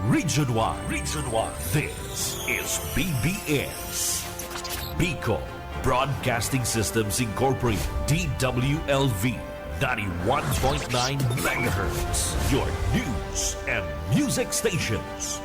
Region 1. Region 1. This is BBS. Bicol Broadcasting Systems Incorporated. DWLV. 91.9 megahertz. Your news and music stations.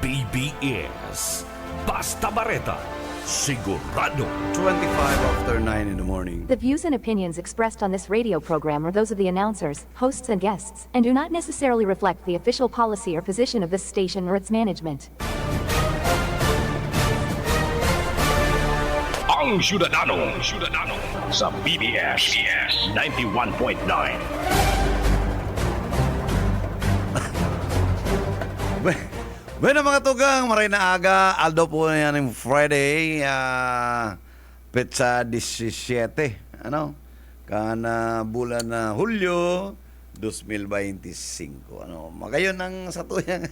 BBS. Basta Bareta. Sigurado. 25 after 9 in the morning. The views and opinions expressed on this radio program are those of the announcers, hosts, and guests, and do not necessarily reflect the official policy or position of this station or its management. Ang Syudadano sa BBS 91.9. Bueno mga tugang, maray na aga. Aldo po yan yung Friday. Petsa 17. Ano? Kana bulan na Hulyo 2025. Ano? Magayon ang satuyang.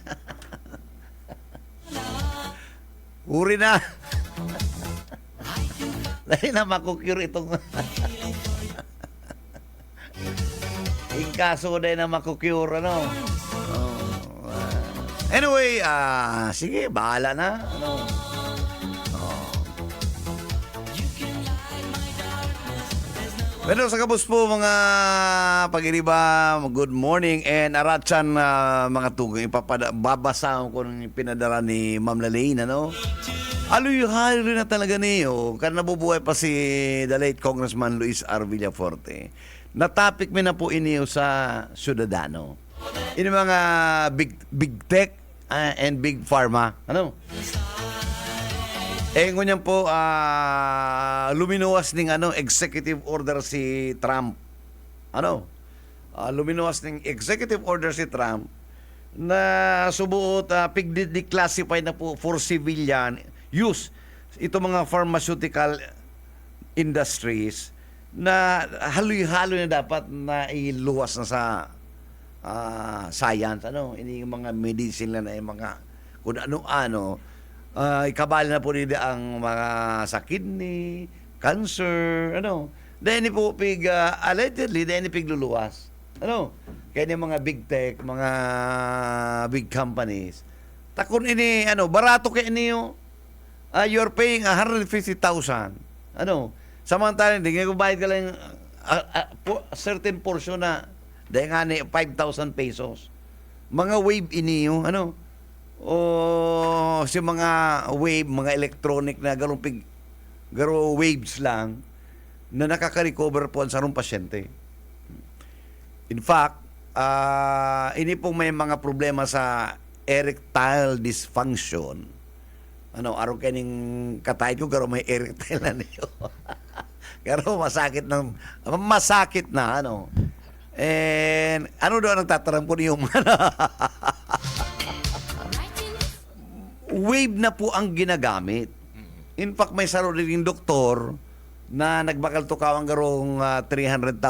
Uri na. Dahil na makukure itong Ingkaso dahil na makukure, ano? Anyway, sige, bahala na. Ano? Pero sa kabus po mga pag-iriba, good morning and aratsan mga tugang. Babasa ko ng pinadala ni Ma'am Lalaine, ano? Aluy-halo na talaga niyo. Kan nabubuhay pa si the late Congressman Luis R. Villaforte. Na-topic mo na po iniyo sa Ciudadano. Ini mga big tech and big pharma. Ano? Ngunyan po, luminuwas ng executive order si Trump. Ano? Luminuwas ng executive order si Trump na subuot, pig-declassify na po for civilian use ito mga pharmaceutical industries na haloy-halo na dapat na iluwas na sa science, ano, ini yung mga medicine na yung mga kung ano-ano, ikabali na po nila ang mga sa kidney, cancer, ano. Dahil po allegedly, dahil pig luluwas. Ano? Kaya yung mga big tech, mga big companies. Takon ini, barato kaya niyo. You're paying 150,000. Ano? Samantalang, hindi nga bayad ka lang certain portion na dahil nga ni 5,000 pesos. Mga wave iniyo, ano? O si mga wave, mga electronic na garo waves lang na nakaka-recover po sa sarong pasyente. In fact, ini pong may mga problema sa erectile dysfunction. Ano, araw kaning katay ko garo may erectile na niyo. Garo masakit na, ano. And ano daw ang tataram ko niyo? Wave na po ang ginagamit. In fact, may sariling doktor na nagbakal tukawang garong 300,000.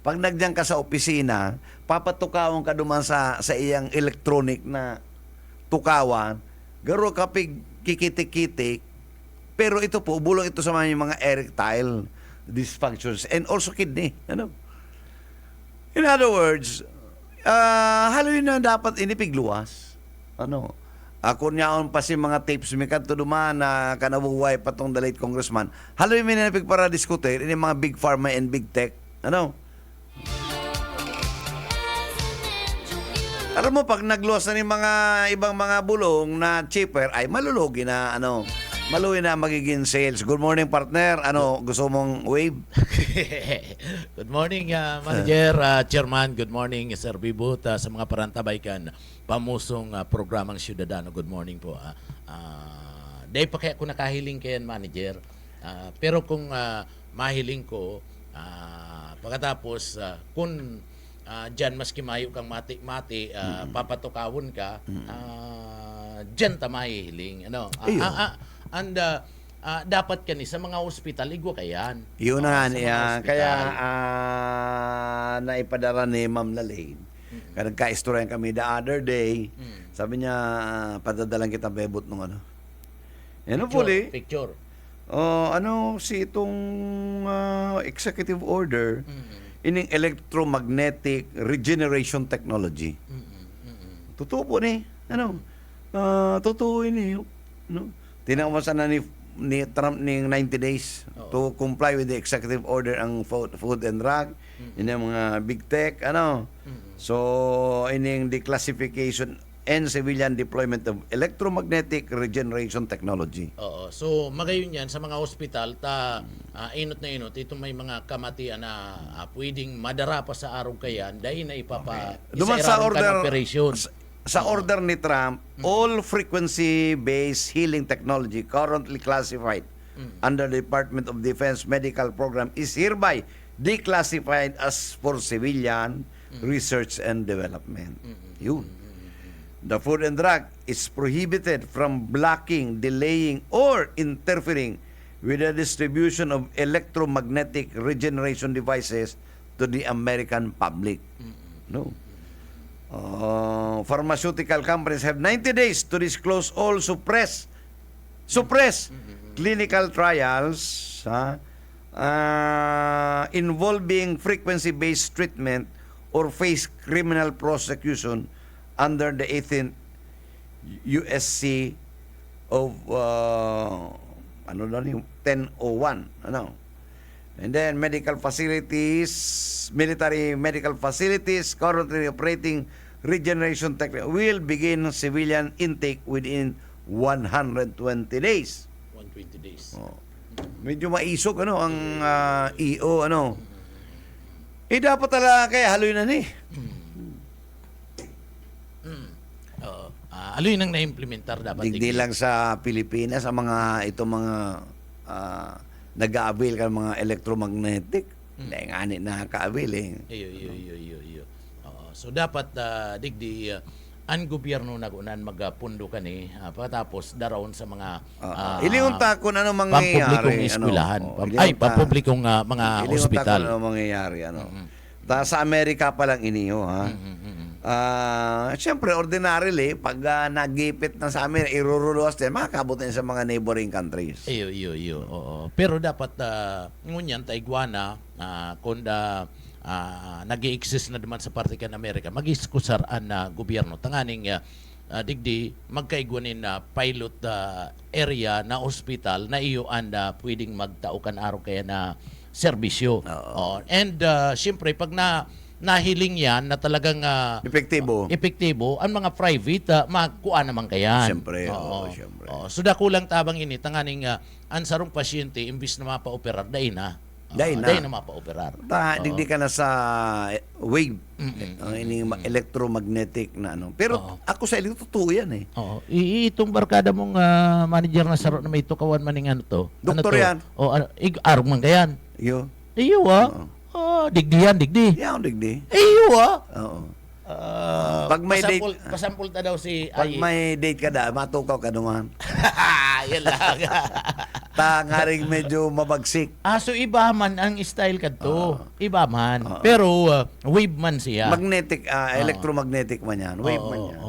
Pag nagdiyan ka sa opisina, papatukawang ka duman sa iyang electronic na tukawan, garo kapig kikitik-kitik, pero ito po, bulong ito sa mga erectile dysfunctions and also kidney. Ano? In other words, haloy na dapat inipigluwas. Ano? Ako niyaon pa si mga tapes mi kadto duman na kanabuhay pa tong the late congressman. Haloy mi na para diskutir ini mga big pharma and big tech. Ano? Alam mo, pag nagluwas na ni mga ibang mga bulong na cheaper, ay malulugi na, maluwi na magiging sales. Good morning, partner. Gusto mong wave? Good morning, Manager, Chairman. Good morning, Sir Bibut, sa mga parantabay kan pamusong programang Ciudadano. Good morning po. Dahil pa kaya ko nakahiling kayan, Manager. Pero kung mahiling ko, pagkatapos, kung dyan maski mayo kang mati-mati, papatukawon ka, dyan ta mahihiling. And dapat kani sa mga ospital, igwa kayan. Yun na niya. Kaya naipadara ni Ma'am Lalaine. Kaya nagka-istoryan kami the other day. Sabi niya, padadalan kita bebot nung Picture. Si itong executive order, ining electromagnetic regeneration technology. Totoo po ni. Totoo ini. No? Tinawasa na ni Trump ning 90 days to comply with the executive order ang food and drug. Ini ang mga big tech, So, ining declassification and civilian deployment of electromagnetic regeneration technology. Oo. So, magayon yan sa mga ospital, inot na inot, ito may mga kamatian na pwedeng madara pa sa araw kayan, dahil na Duman sa order, operation. sa order ni Trump, all frequency-based healing technology currently classified under the Department of Defense Medical Program is hereby declassified as for civilian research and development. Yun. The Food and Drug is prohibited from blocking, delaying, or interfering with the distribution of electromagnetic regeneration devices to the American public. No. Pharmaceutical companies have 90 days to disclose all suppress clinical trials involving frequency-based treatment or face criminal prosecution under the 18th USC of 1001. And then medical facilities, military medical facilities currently operating regeneration technology will begin civilian intake within 120 days. 120 days. Medyo maisok ang EO dapat talaga kaya haloy na ni. Aloy nang na-implementar dapat. Digdi lang sa Pilipinas sa mga nag-a-avail ka mga electromagnetic. Dahil nga na ka-avail Iyo. So dapat digdi ang gobyerno nagunan magpundo kani patapos daron sa mga iliunta ko ano mangyayari pampublikong eskwelahan, pampublikong mga ospital. Iliunta ko ano mangyayari sa Amerika pa lang iniho siyempre ordinarily pag nagipit na sa amin iruruluwas din makakabot din sa mga neighboring countries. Iyo. Oo. Pero dapat ngunyan taigwana kunda nag-i-exist na naman sa parte kan Amerika mag-iskusaraan na gobyerno tanganing digdi magkaigwanin na pilot area na ospital na iyo pwedeng magtaukan araw kaya na serbisyo. And siyempre pag nahiling yan na talagang epektibo ang mga private magkuha naman kayan. Siyempre. Siyempre. So dakulang tabang ini tanganing ang sarong pasyente imbis na mapa-operar dahil na mapa-operar. Digdi ka na sa wave. Ini electromagnetic na Pero ako sa ilito totoo yan Itong barkada mong manager na saro na may tukawan maning Doktor yan. Arog man kayan. Iyo. Digdi. Yan, digdi. Iyo Oo. Pag may date, pasampul ta daw si pag may date ka matukaw ka naman. Yan lang. Tangaring medyo mabagsik. So iba man ang style kadto. Iba man. Pero wave man siya. Magnetic, electromagnetic man yan. Wave man yan.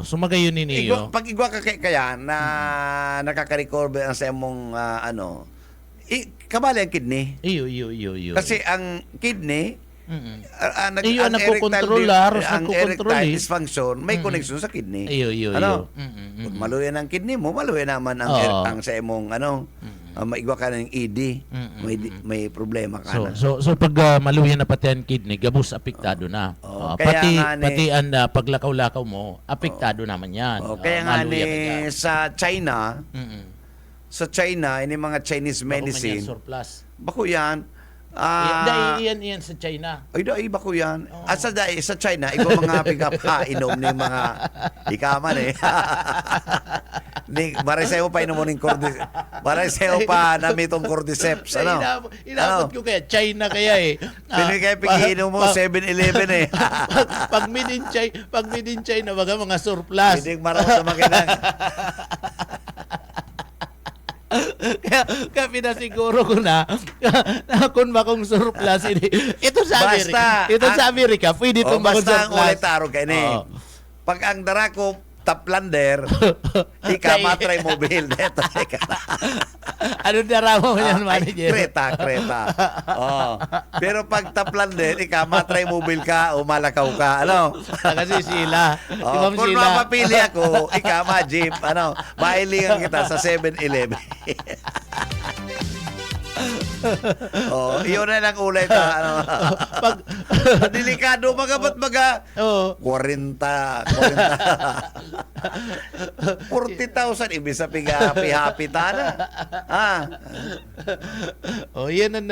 So magayon ninyo. Pag igwa ka kaya na nakaka-recover ang sa imong kabali ang kidney. Iyo. Kasi ang kidney ang erectile dysfunction may connection sa kidney. Iyo. Pag maluyan ang kidney mo, maluyan naman ang sa imong maigwa ka ng ED, may problema ka na. So pag maluyan na pati ang kidney, gabus apektado na. Pati ang paglakaw-lakaw mo, apektado naman yan. Kaya nga sa China, ini mga Chinese medicine. Bako yan. Iyan sa China. Ay, bako yan. Sa China, ikaw mga inom ni mga ikaman Baray sa'yo pa inom mo ng cordyceps. Baray sa'yo pa namitong cordyceps. Inabot ko kaya China kaya Pili kaya pigiinom mo 7-Eleven Pag made in China, baga mga surplus. Hindi marami sa makinang. Kaya pinasiguro ko na kung bakong surplus ito sa Amerika pwede itong bakong surplus. Basta ang ulit taro kayo pag ang dara ko taplander ika matray mobile. Ano darama mo yan, Ay, manager? kreta. Oh. Pero pag taplan din, matry mobile ka o malakaw ka, ano? Kasi sila. Si Oh, Ma'am kung Sheila. mapapili ako, jeep, ano, mailingan kita sa 7-Eleven. Oh, yun na lang ulit ano. Pag, Delikado ba't oh, 40 40,000 ibig sabihin happy na. Ah. oh, yan ang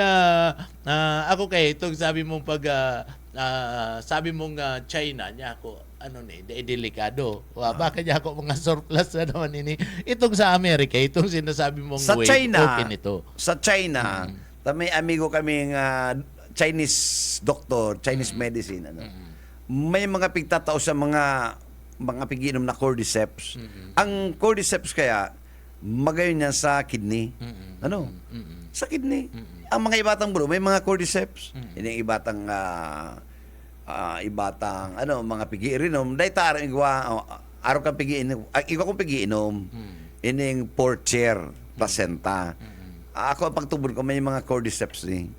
ako kay itong sabi mong sabi mong China niya ako ano ni delikado. Baka niya ako mga surplus na naman ini. Itong sa Amerika, itong sinasabi mong Sa weight, China, okay nito. Sa China, may amigo kaming Chinese doctor, Chinese medicine ano. May mga pigtatao sa mga piginom na cordyceps. Ang cordyceps kaya magayon niya sa kidney. Ano? Sa kidney. Ang mga ibatang bro, may mga cordyceps. Yung ibatang mga pigiinom dahil tarang araw kang pigiinom kong pigiinom ining pork chair placenta ako ang pagtubod ko may mga cordyceps ni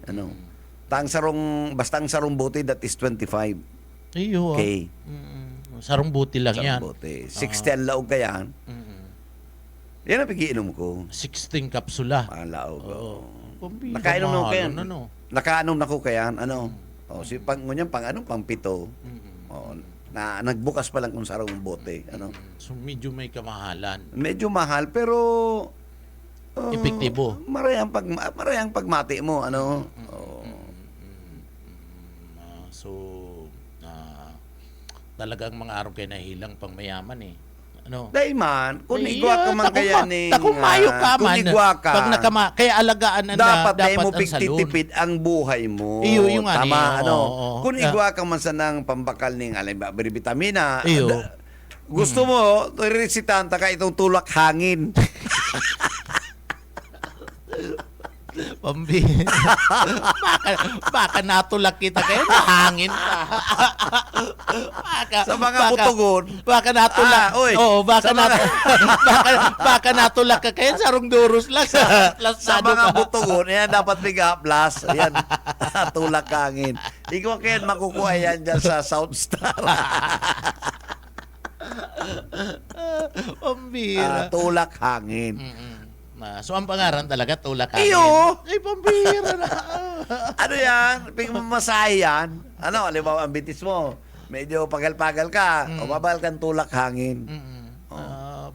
basta ang sarong bote that is 25 Iyo. okay Sarong buti lang yan. sarong bote 60 ang laog kaya yan ang pigiinom ko 16 kapsula. ang laog Pambira, nakainom na ko kaya mahal, ano? nakainom na ko kaya si pang ngunyan pang pito na nagbukas pa lang kung sarong bote So medyo may kamahalan. medyo mahal pero Epektibo. marayang pagmati mo So talagang mga araw kayo nahilang pang mayaman eh. Ano? dahil man kung Iya, igwa ka man kaya ni takumayo ka kung man. igwa ka Pag kaya alagaan ang dapat dapat mo ang salon. pigtitipid ang buhay mo Iyo, yung ano, tama oo. kung igwa ka man sa nang pambakal ning vitamina Iyo. gusto mo resitanta ka itong tulak hangin Pambihira. baka natulak kita kayo nahangin pa. Sa mga butugon. Baka natulak. Oo, Sa baka natulak ka kayo sarong duros lang sa sa plasado mga ka. butugon, yan dapat biga plus. Yan, tulak hangin. Ikaw kaya makukuha yan dyan sa Southstar. Pambihira. Tulak hangin. So ang pangaran talaga tulak hangin. Iyo! Ay, pambihira na. Ano yan? Pigmamasahe yan. Halimbawa ang bitis mo, medyo pagal-pagal ka, o mabal kang tulak hangin.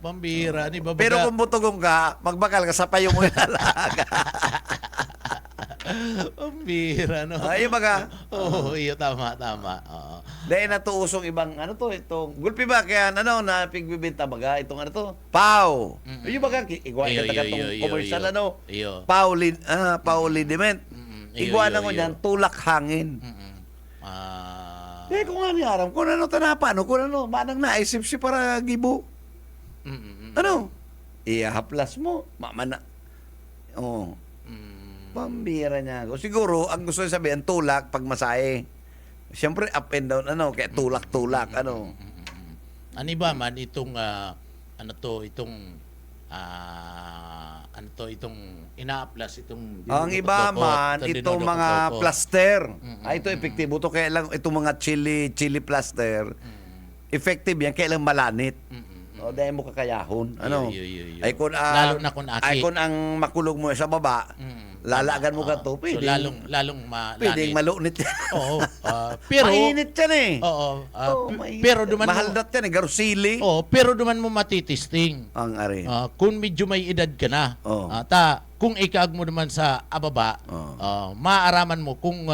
Pambihira. Ni babaga. Pero kung butugong ka, magbakal ka sa payo mo yung alaga. Pambihira, no? Ay, baga. Oo, iyo, tama. Oo. Dahil natuusong ibang, itong, gulpi ba, kaya, na pigbibinta baga, itong Pau. Yung baga, igwa Iyo, ka taga iyo, itong iyo, commercial, iyo. Pau Lidiment. Iyo, Igwa iyo, na ko iyo. dyan, tulak hangin. Kung ano aram, kung ano tanapa, kung ano, manang naisip si para gibo. Ihaplas mo, mamana. Pambira niya ako. Siguro, ang gusto niya sabihin, tulak pag masahe. Siyempre, up and down, kaya tulak-tulak, Ano ba man itong itong ina-plus itong ang iba man, itong mga plaster. Ito epektibo to kaya lang itong mga chili plaster. Effective yan kaya lang malanit. Dahil mo kakayahon. Iyo. Ay kung Lalo na kung aki. ay kung ang makulog mo sa baba, lalagan mo ka to. So lalong Pwedeng malunit yan. Oo. Pero mainit yan eh. Oo. Mainit. Pero duman mahal dat yan eh, garusili. Oo, pero duman mo matitisting. Ang ari. Kung medyo may edad ka na, kung ikaag mo naman sa ababa, maaaraman mo kung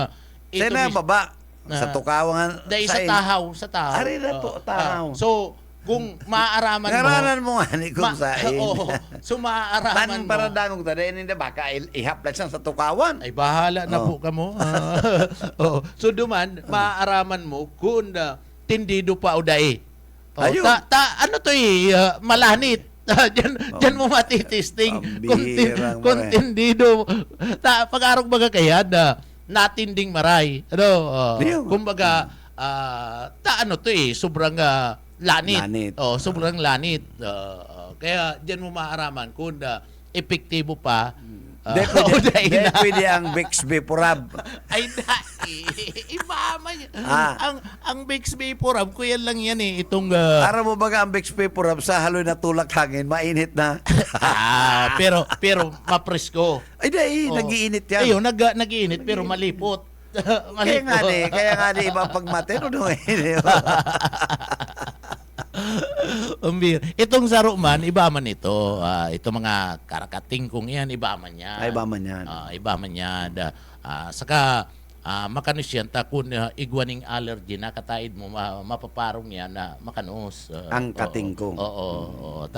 ito Sa na baba. Sa tukawan. Dahil sa tahaw. Ari na to, tahaw. So, kung maaaraman mo... Ngaranan mo nga ni kung saan. So, maaaraman mo... Para dangog ta, dahil hindi baka ihaplas lang sa tukawan. Ay, bahala na po ka mo. So, duman, maaaraman mo kung tindido pa o dae. Ayun. Ano to malanit. Diyan mo matitisting kung tindido. Pag-arog baga kaya natinding maray. Kumbaga, sobrang lanit. Sobrang lanit. Kaya diyan mo maaraman kung epektibo pa. Hindi pwede ang Bixby Purab. Ay, imama niya. Ah. Ang Bixby Purab, ko yan lang yan eh. Itong... Para mo baga ang Bixby Purab sa haloy na tulak hangin, mainit na. pero mapresko. Ay, Oo. nag-iinit yan. Ayun, nag-iinit pero malipot. Kaya nga ibang pagmatero no. Itong saro man, iba man ito. Ito mga karakating kong yan, iba man yan. Ay, ba man yan. Iba man yan. Saka, makanos yan, kung igwaning allergy na kataid mo, mapaparong yan na makanos. Ang katingkong. Oo.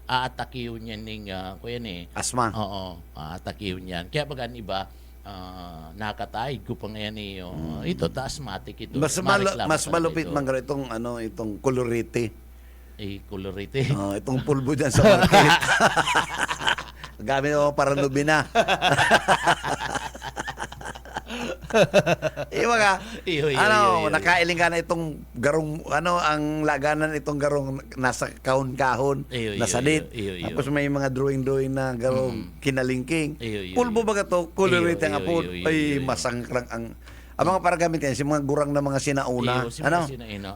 Aatakiw niyan ning, kuyan eh. Asma. Oo, aatakiw niyan. Kaya bagan iba, nakataid ko pa ngayon eh. Ito, asthmatic ito. Mas malupit man itong colorite. Colorite. Itong pulbo dyan sa market. Gamit mo para nubina. Iyo. Nakailing ka na itong garong, ang laganan itong garong nasa kahon-kahon, nasa lit. Tapos may mga drawing na garong kinalingking. Pulbo ba ka to? Colorite ang apod. Ay, masangrang ang mga paragamit yan, si mga gurang na mga sinauna. Sinauna.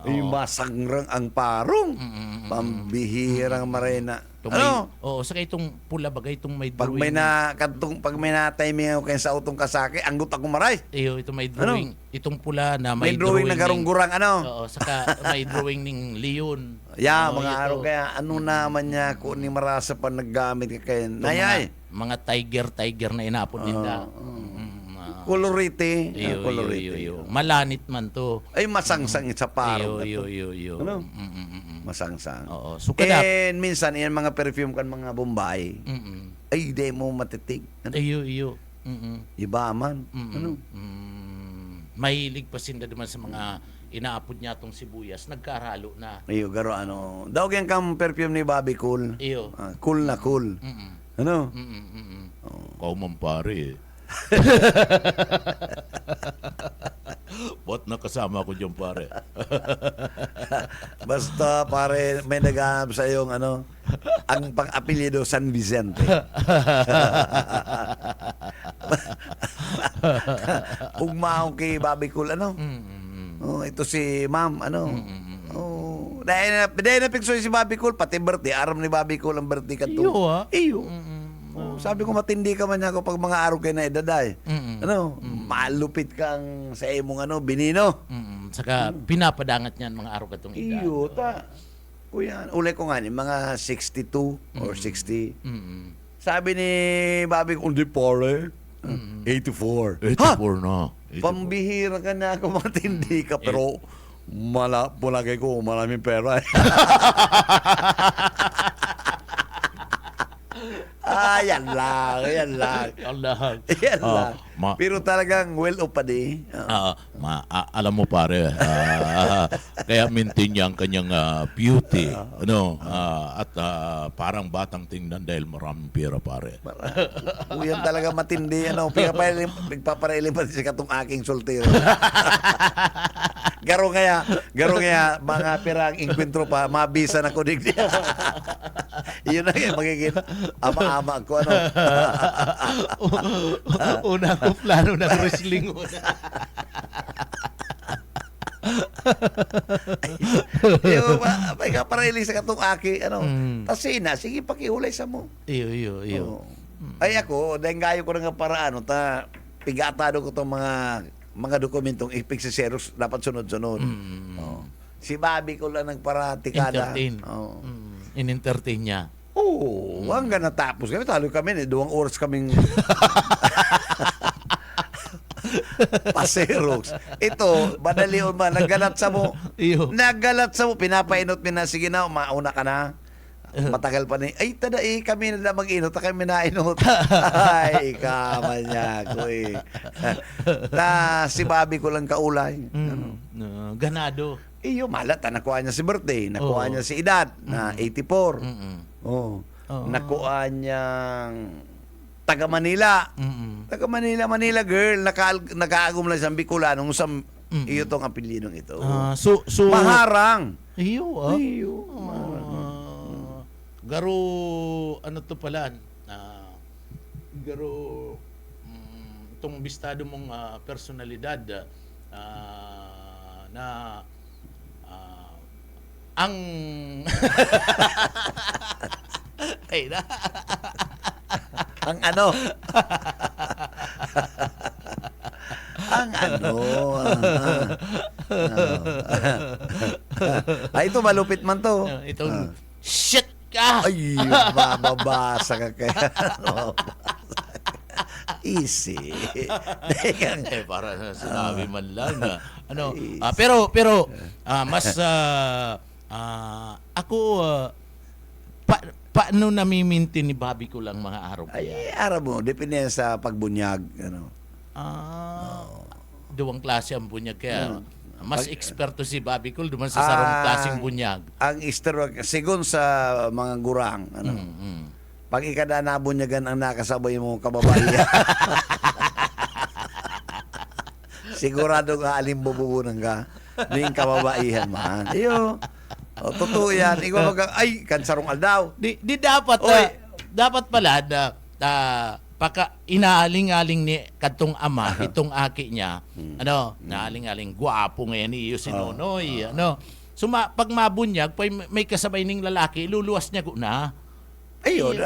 Ay, masangrang ang parong. Pambihirang marena. Saka itong pula bagay, itong may Pag drawing. pag may na-timing ako kayo sa utong kasake, anggot ako maray. Ito may drawing. Itong pula na May drawing na garong gurang, saka may drawing ng leon. Mga araw kaya, naman niya kung ni marasa pa naggamit ka kayo. Nayay. Mga tiger na inapon nila. Colorite. Malanit man to. Ay, masangsang sa parang. Masangsang. Oo. So, kadap. And minsan, yan mga perfume kan mga Bombay. Ay, di mo matitig. Iyo. Iba man. Mahilig pa sinda naman sa mga inaapod niya tong sibuyas. Nagkaralo na. Iyo, garo Daw yan kang perfume ni Bobby Cool. Iyo. Cool na cool. Kau mampare. Ba't nakasama ko dyan, pare? Basta, pare, may naghahanap sa iyong ang pang-apelyido San Vicente. Ugmaong kay Bobby Cool, ito si Ma'am, dahil na picture si Bobby Cool, pati birthday, aram ni Bobby Cool ang birthday ka to. Iyo. Sabi ko matindi ka man ako pag mga araw kayo na edaday. Malupit kang sa imong binino. Saka pinapadangat niyan mga araw katong edad. Iyo, kuya, ulay ko nga mga 62 or 60. Sabi ni Bobby, hindi pare, 84. 84 na. Pambihira ka na ako, matindi ka, pero palagay ko, maraming pera. Yan lang. Pero talagang well-off pa di. Alam mo pare, kaya maintain niya ang kanyang beauty, at parang batang tingnan dahil maraming pera, pare. Yan talaga matindi, pigpaparilim pa siya katong aking soltero. Garo kaya, mga pirang inkwentro pa, mabisa na kunig niya. Yun na yung magiging ama-ama ko, Una ko plano ng wrestling. May kapariling sa katong aki, tasina, sige pakihulay sa mo. Iyo. Ay ako, dahil gayo ko nga paraan, pigatado ko itong mga dokumentong ipigsiseros dapat sunod-sunod. Si Bobby ko lang nagparatikada. In-entertain niya. Hanggang natapos kami. Talo kami, 2 oras kaming paseros. Ito, madali man, naggalat sa mo. Pinapainot mo na, sige na, mauna ka na. Matagal pa ni, ay tada kami na mag-inot, kami na-inot. Ay, kaman niya ko si Bobby ko lang kaulay. Ganado. Iyo, malat, nakuha niya si birthday, nakuha niya si edad, na 84. Nakuha niyang taga Manila. Taga Manila girl, nakaagom lang sa Bicolanong iyo tong apelyidong ito. So Maharang. Iyo. Maharang. Garo, ano to pala, Pero itong bistado mong personalidad na ang ay na Ang ano? Ang ano? Ay, ito malupit man to. itong shit ka. Ay, mababasa ka kaya. Easy. Para sinabi man lang na ano pero mas ako paano namiminti ni Bobby ko lang mga araw kaya? Ay, araw mo, depende sa pagbunyag, ano. Duwang klase ang bunyag kaya mas eksperto si Bobby Cool duman sa sarong klaseng bunyag. Ang Easter sigon sa mga gurang, ano. Pag ikada nabunyagan ang nakasabay mo kababayan. Sigurado ka alimbubunan ka ng kababaihan man. Iyo. Totoo yan. Ikaw ay, kansarong aldaw. Di dapat dapat pala na paka inaaling-aling ni kadtong ama itong aki niya naaling-aling gwapo ngayon ni iyo si Nonoy pag mabunyag may kasabay ning lalaki iluluwas niya ko na ayun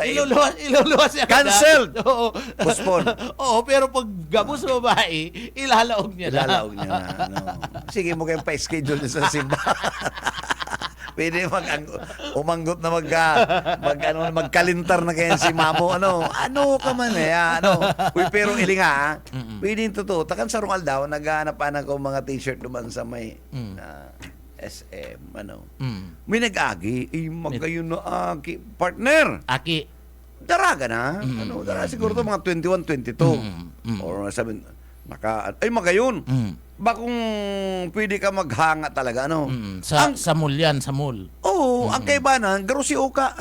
iluluwas niya canceled. Oo. Postpone. Oo, pero pag gabos babae ilalaog niya na Sige mo kayong pa-schedule sa simbahan. Pwede umanggot na magkalintar na kayo si mamo. Ano ka man Uy, pero ilinga pwede yung totoo. Takan sa Rungal daw, naghahanap ko mga t-shirt naman sa may SM, May nag-agi, magayon na aki. Partner! Aki. Daraga na. Daraga siguro to mga 21, 22. Or sabi, magayon. Ba kung pwede ka maghanga talaga, Sa mall yan, sa mall. Oo, ang kaibanan, garo si Oka,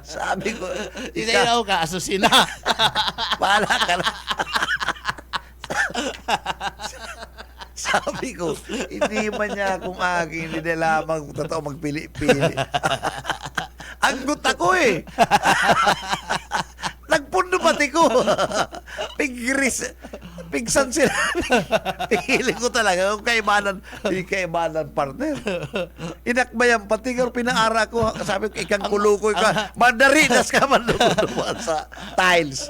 Sabi ko, Ikaw ka, asusina. Pala ka na. Sabi ko, hindi man niya akong aking, hindi na lamang totoo magpili-pili. Anggot ako Nagpundo pati ko. Pigsan sila. Pili ko talaga. Yung kaibanan partner. Inakbayan pati ko. Pinaara ko. Sabi ko, ikang kulukoy ka. Mandarinas ka man sa tiles.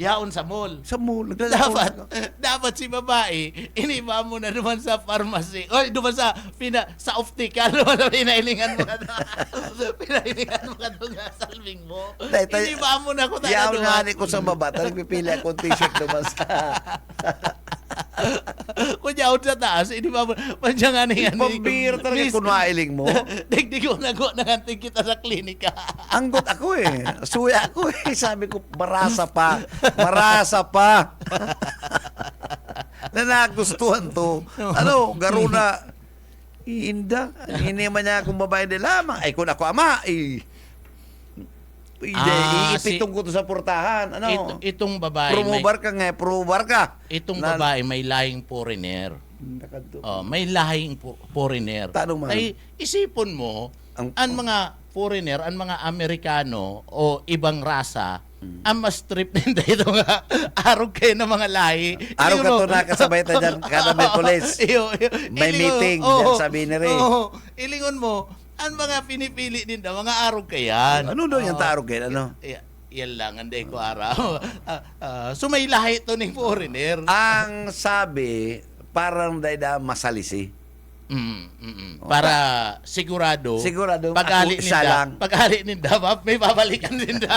Yaon sa mall. Sa mall. Dapat si babae, iniba mo na naman sa pharmacy. Oy, naman sa optical. Pinailingan mo na. Pinailingan mo ka doon sa salving mo. Iniba mo na ko tayo. Yaon nga ko sa baba. Nagpipili akong t-shirt naman sa... Kunya out sa taas, iniba mo. Pansya nga niyan. Pambira talaga kung nailing mo. Digdig ko naganting kita sa klinika. Anggot ako Suya ako Sabi ko, marasa pa. Marasa pa. Na nagustuhan to. Garo na. Inda. Hindi man niya akong babae din lamang. Ay, kung ako ama, iipitong ko to sa portahan. Itong babae. Promobar ka. Itong babae may lahing foreigner. May lahing foreigner. Ay, isipon mo, ang mga foreigner, ang mga Amerikano o ibang rasa, ang mas trip din dito nga arog kayo ng mga lahi. Arog ka to nakasabay ta dyan kada Merkules. May meeting dyan sa Binere. Ilingon mo, ang mga pinipili din daw, mga arog kayan. Ano daw yung taarog kayan? Yan lang, anday ko araw. So may lahi ito ng foreigner. Ang sabi, parang dahil masalisi. Para sigurado pag-ali ninda, may babalikan ninda.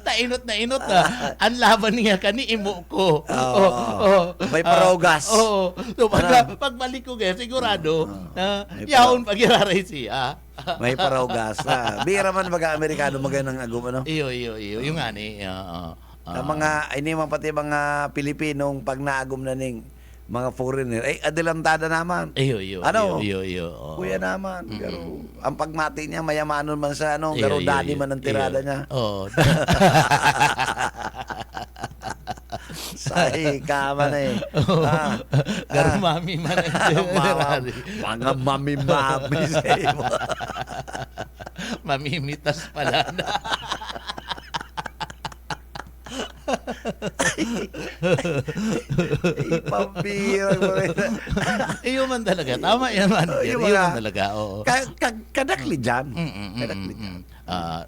Tainot na inot ang laban niya kani imo ko. May parogas. So pagbalik ko sigurado yaon pagiraray siya. May parogas. Bira man mag-Amerikano maganang agum Iyo yung ani. Mga ini man pati mga Pilipinong pag naagum na ning mga foreigner adelantada naman. Iyo. Kuya naman. Pero ang pagmati niya mayamanon man sa garo daddy man ang tirada niya. Say, kama na eh. Garumami man ang Ferrari. Mga mami-mami sa'yo. Mamimitas pala na. Pambira mo rin. Iyo man talaga. Tama yan man. Iyo man talaga. Oo. Kadakli dyan. Kadakli dyan.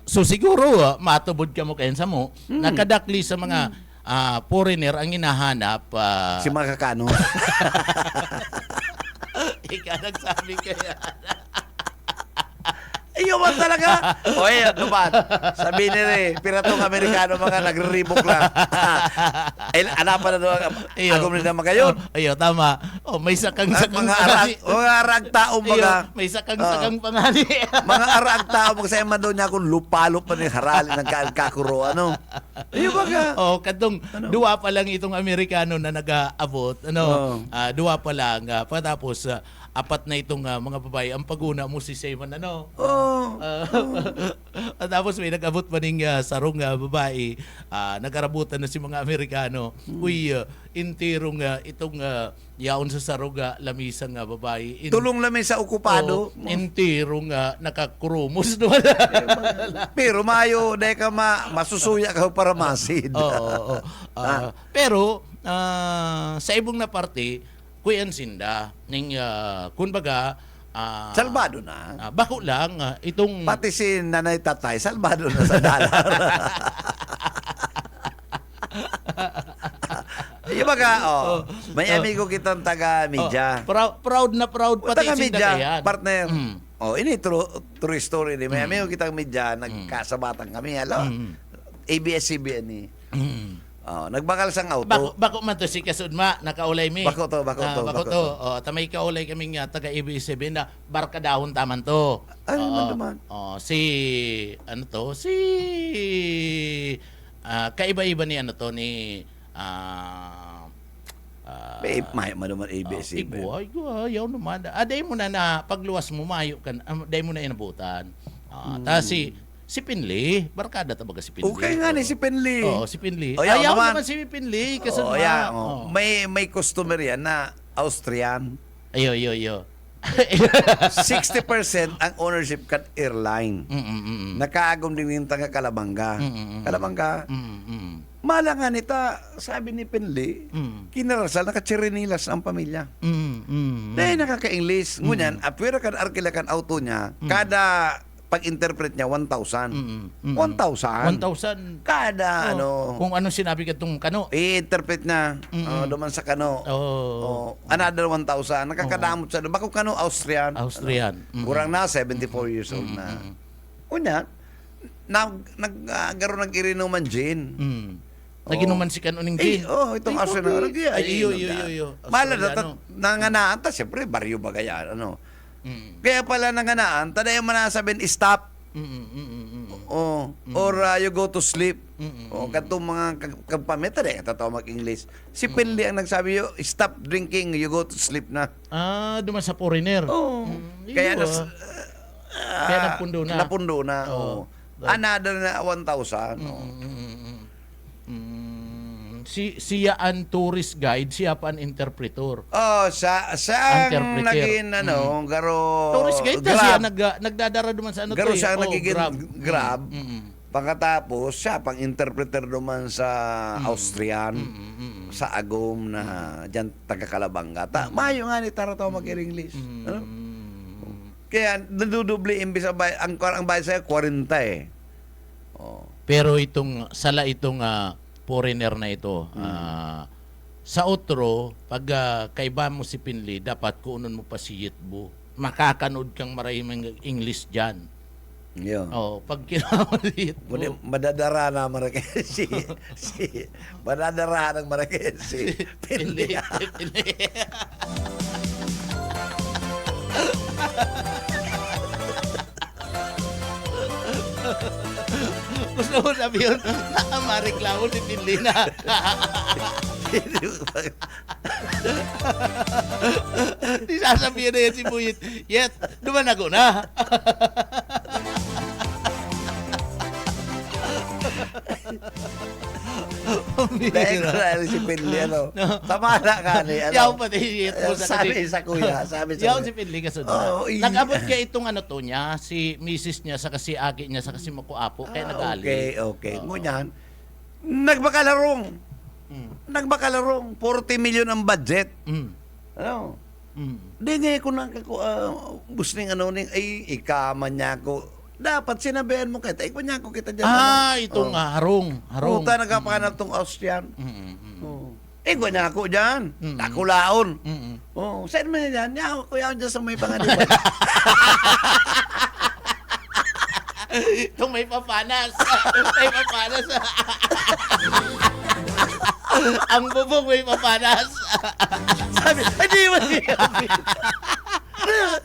So siguro, matubod ka mo kayan sa mo, nakadakli sa mga foreigner ang hinahanap. Si mga kakano. Ika nagsabi kaya. Iyo man talaga. Oye, duman. Sabi nila piratong Amerikano mga nagre-reebok lang. Ay, anapan na doon. Agom nila magayon. Iyo, tama. May sakang-sakang Mga arag tao mga. May sakang-sakang pangali. Mga arag tao mga sa'yo man doon niya kung lupalop pa ni harali ng kakuro. Ano? Iyo baga. Kadong duwa pa lang itong Amerikano na nag-aabot. Duwa pa lang. Patapos, apat na itong mga babae. Ang paguna mo si Simon, At tapos may nag-abot pa ning sarong babae. Nagarabutan na si mga Amerikano. Uy, intirong itong yaon sa sarong lamisang babae. Tulong lamang sa okupado. Intirong nakakurumos doon. Pero mayo, dahil ka masusuya ka para masid. Pero, sa ibong na parte, kuyan sinda ning kunbaga Salbado na. bako lang itong Pati si nanay tatay, salbado na sa dalar. Yung baga, may amigo kitang taga-media. proud na proud pati sinda Taga-media, kayan. partner. Ini true story. May amigo kitang media, nagkasabatan kami. ABS-CBN ni. Nagbakal sang auto. Bako man to si Kasudma, nakaulay mi. Bako to. Tamay kaulay kaming taga ABS-CBN na barkadahon taman to. Ano naman? Kaiba-iba ni ni May manuman ABS-CBN. Yaw naman. Day mo na pagluwas mo, mayo kan. Day mo na inabutan. Ta si Pinley, barkada tabaga si Pinley. Okay nga ni si Pinley. Si Pinley. Ayaw naman si Pinley. May customer yan na Austrian. Ayo. 60% ang ownership kan airline. Nakaagom din yung taga Kalabanga. Kalabanga. Mala nga nita, sabi ni Pinley, kinarasal, nakatsirinilas ang pamilya. Dahil nakaka-English. Ngunyan, apwera kan arkila kan auto niya, kada pag-interpret niya 1,000. 1,000. 1,000. Kada Kung anong sinabi ka itong kano. i-interpret na duman sa kano. Another 1,000. Nakakadamot sa bako kano Austrian. Kurang na 74 years old na. Una, nag-irinuman gin. Naginuman si kanuning gin. Itong Austrian. Iyo. Mala na nanganaan ta, siyempre baryo bagayan Kaya pala nanganaan, taday mo na sabihin stop. Or you go to sleep. Katong mga kampameta rin, tatawa mag-English. Si Pinley ang nagsabi, stop drinking, you go to sleep na. Duman sa foreigner. Kaya kaya napundo na. Napundo na. Another na 1,000. Siya ang tourist guide, siya pa ang interpreter. Siya ang naging garo Tourist guide na siya nagdadara duman sa garo siya ang nagiging Grab. Pagkatapos siya pang interpreter duman sa Austrian sa Agom na diyan taga Kalabanga. Mayo nga ni taraw mag-English. Kaya nadudubli imbis ang bayad sa 40 eh. Pero itong foreigner na ito, sa otro, pag kaiba mo si Pinley, dapat kuunon mo pa si Yitbo. Makakanood kang maraming English dyan. Pag kinaulit mo. Madadara na si madadara ng si Pinley. Gusto mo sabihin, mareklamo si Pinley na. Di sasabihin na yan si Buyit. Yet, duman ako na. Dahil ko na si Pinli, tamala ka ni, Yaw pa din ito sabi sa kuya, sabi sa Yaw kuya. si Pinli kasunod. Oo, Nag-abot ka itong to niya, si misis niya, sa kasi agi niya, sa kasi makuapo, kaya nagali. Okay. Ngunyan, nagbakalarong. Nagbakalarong. 40 million ang budget. Ano? Di nga ko na busning ay ikaman niya ako. Dapat sinabihan mo kita. Ikman niya ako kita dyan. Itong harong. Puta, nagkapakanap tong Austrian. Ikman niya ako dyan. Nakulaon. Saan mo niya dyan? Niya ako kuya dyan sa may pangaliban. Itong may papanas. May papanas. Ang bubong may papanas. Sabi, hindi mo niya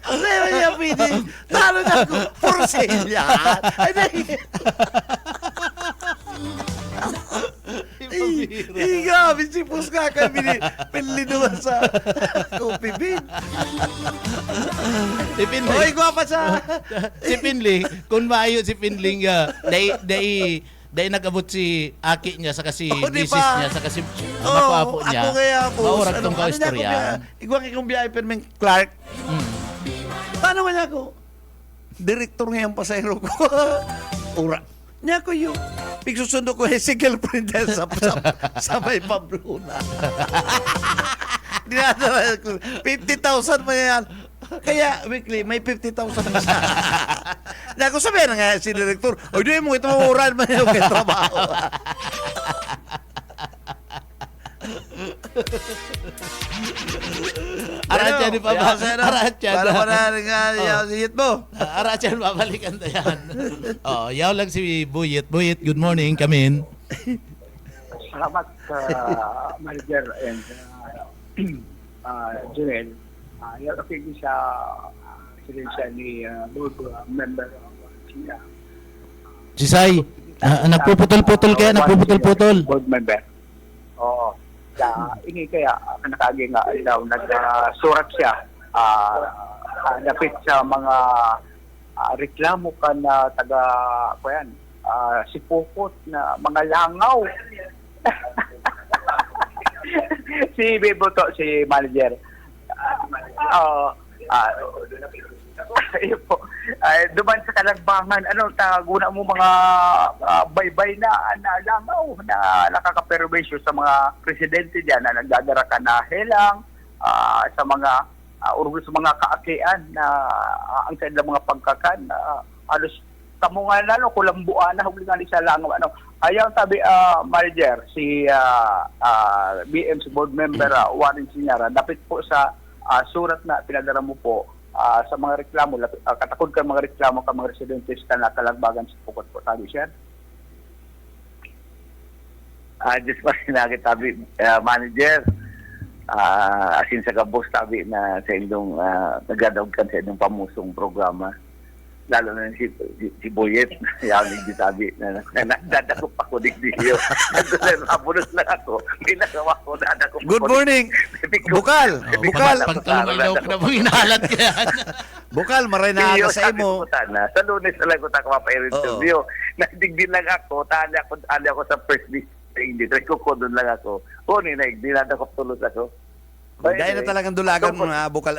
hindi mo niya pwede. Talo na ako. For sale yan. Grabe, si Puska kami pinili naman sa Coffee Bean. Si Pinli. Oy, gwapa sa... Si Pinli, kung maayo si Pinling, dahil nag-abot si aki niya sa kasi misis niya sa kasi makuapo niya. Ako kaya po. Maurag tong kaistorya. Igwang ikong biyahe Perming Clark. Paano man ako? Direktor ngayon pasayro ko. Ura. Niya ko yung pigsusundo ko si girlfriend sa may Pabluna. Dinadala ko. 50,000 mo yan. Kaya, weekly, may 50,000 na siya. Na ako sabihin na nga si director, o di mo, ito mamuran man yung kay trabaho. Aratyan ni Papa. Aratyan. Para manarin nga yung siyit mo. Aratyan, babalikan na yan. Yaw lang si Buyit. Buyit, good morning. Come in. Salamat manager and Joel. Yung opinion sa residensya ni board member of SIA. Jisay, nagpuputol-putol kaya, nagpuputol-putol. Board member. Oo. Ini kaya nakagi nga daw nagsurat siya napit sa mga reklamo ka na taga sipukot na mga langaw. Si Bebo to, si manager. Ayun po. Duman sa Kalagbangan, guna mo mga baybay na langaw na nakakaperwisyo sa mga presidente diyan na nagdadara ka na helang sa mga urgo sa mga kaakian na ang kanilang mga pagkakan alos kamo nga lalo kulambuan na huli nga sa langaw ayaw sabi manager si BMC board member Warren Sinyara dapat po sa surat na pinadala mo po sa mga reklamo, katakod ka mga reklamo ka mga residente sa Kalagbagan sa Pukot po, sabi siya? Just pa sinagit tabi, manager, asin sa kabos tabi na sa inyong nagadawag kan sa inyong pamusong programa. Lalo na si Boyet, yaling di tabi na dadakop ako digdiyo. Nabunos lang ako, pinagawa ko, dadakop ako. Good morning, Bukal. Bukal. Pagtulong ilaw ko na po inahalat ka yan. Bukal, maray na ako sa imo. Sa Lunes na lang ko mapa-interview. Nadigdin lang ako, tali ako sa first list. Hindi, ko doon lang ako. Dinadakop tulos ako. Dahil na talagang dulagan mo na, Bukal,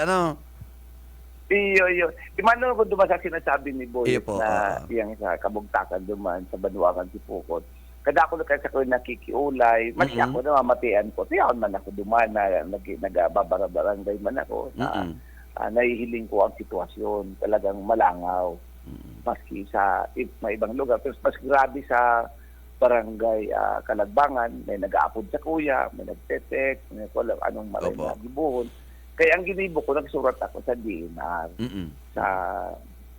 Iyo. Di man ko duman sa sinasabi ni Boy Iyo po, na iyang sa kabugtakan duman sa Banuangan si Pukot. Kada ako na kasi ako nakikiulay, mati ako na mamatian ko. Tiyaon man ako duman na nagbabarangay man ako na nahihiling ko ang sitwasyon. Talagang malangaw. Maski sa may ibang lugar. Pero mas grabe sa barangay Kalagbangan, may nag-aapod sa kuya, may nagtetek, may anong maray na gibuhon. Kaya ang ginibo ko, nagsurat ako sa DNR, sa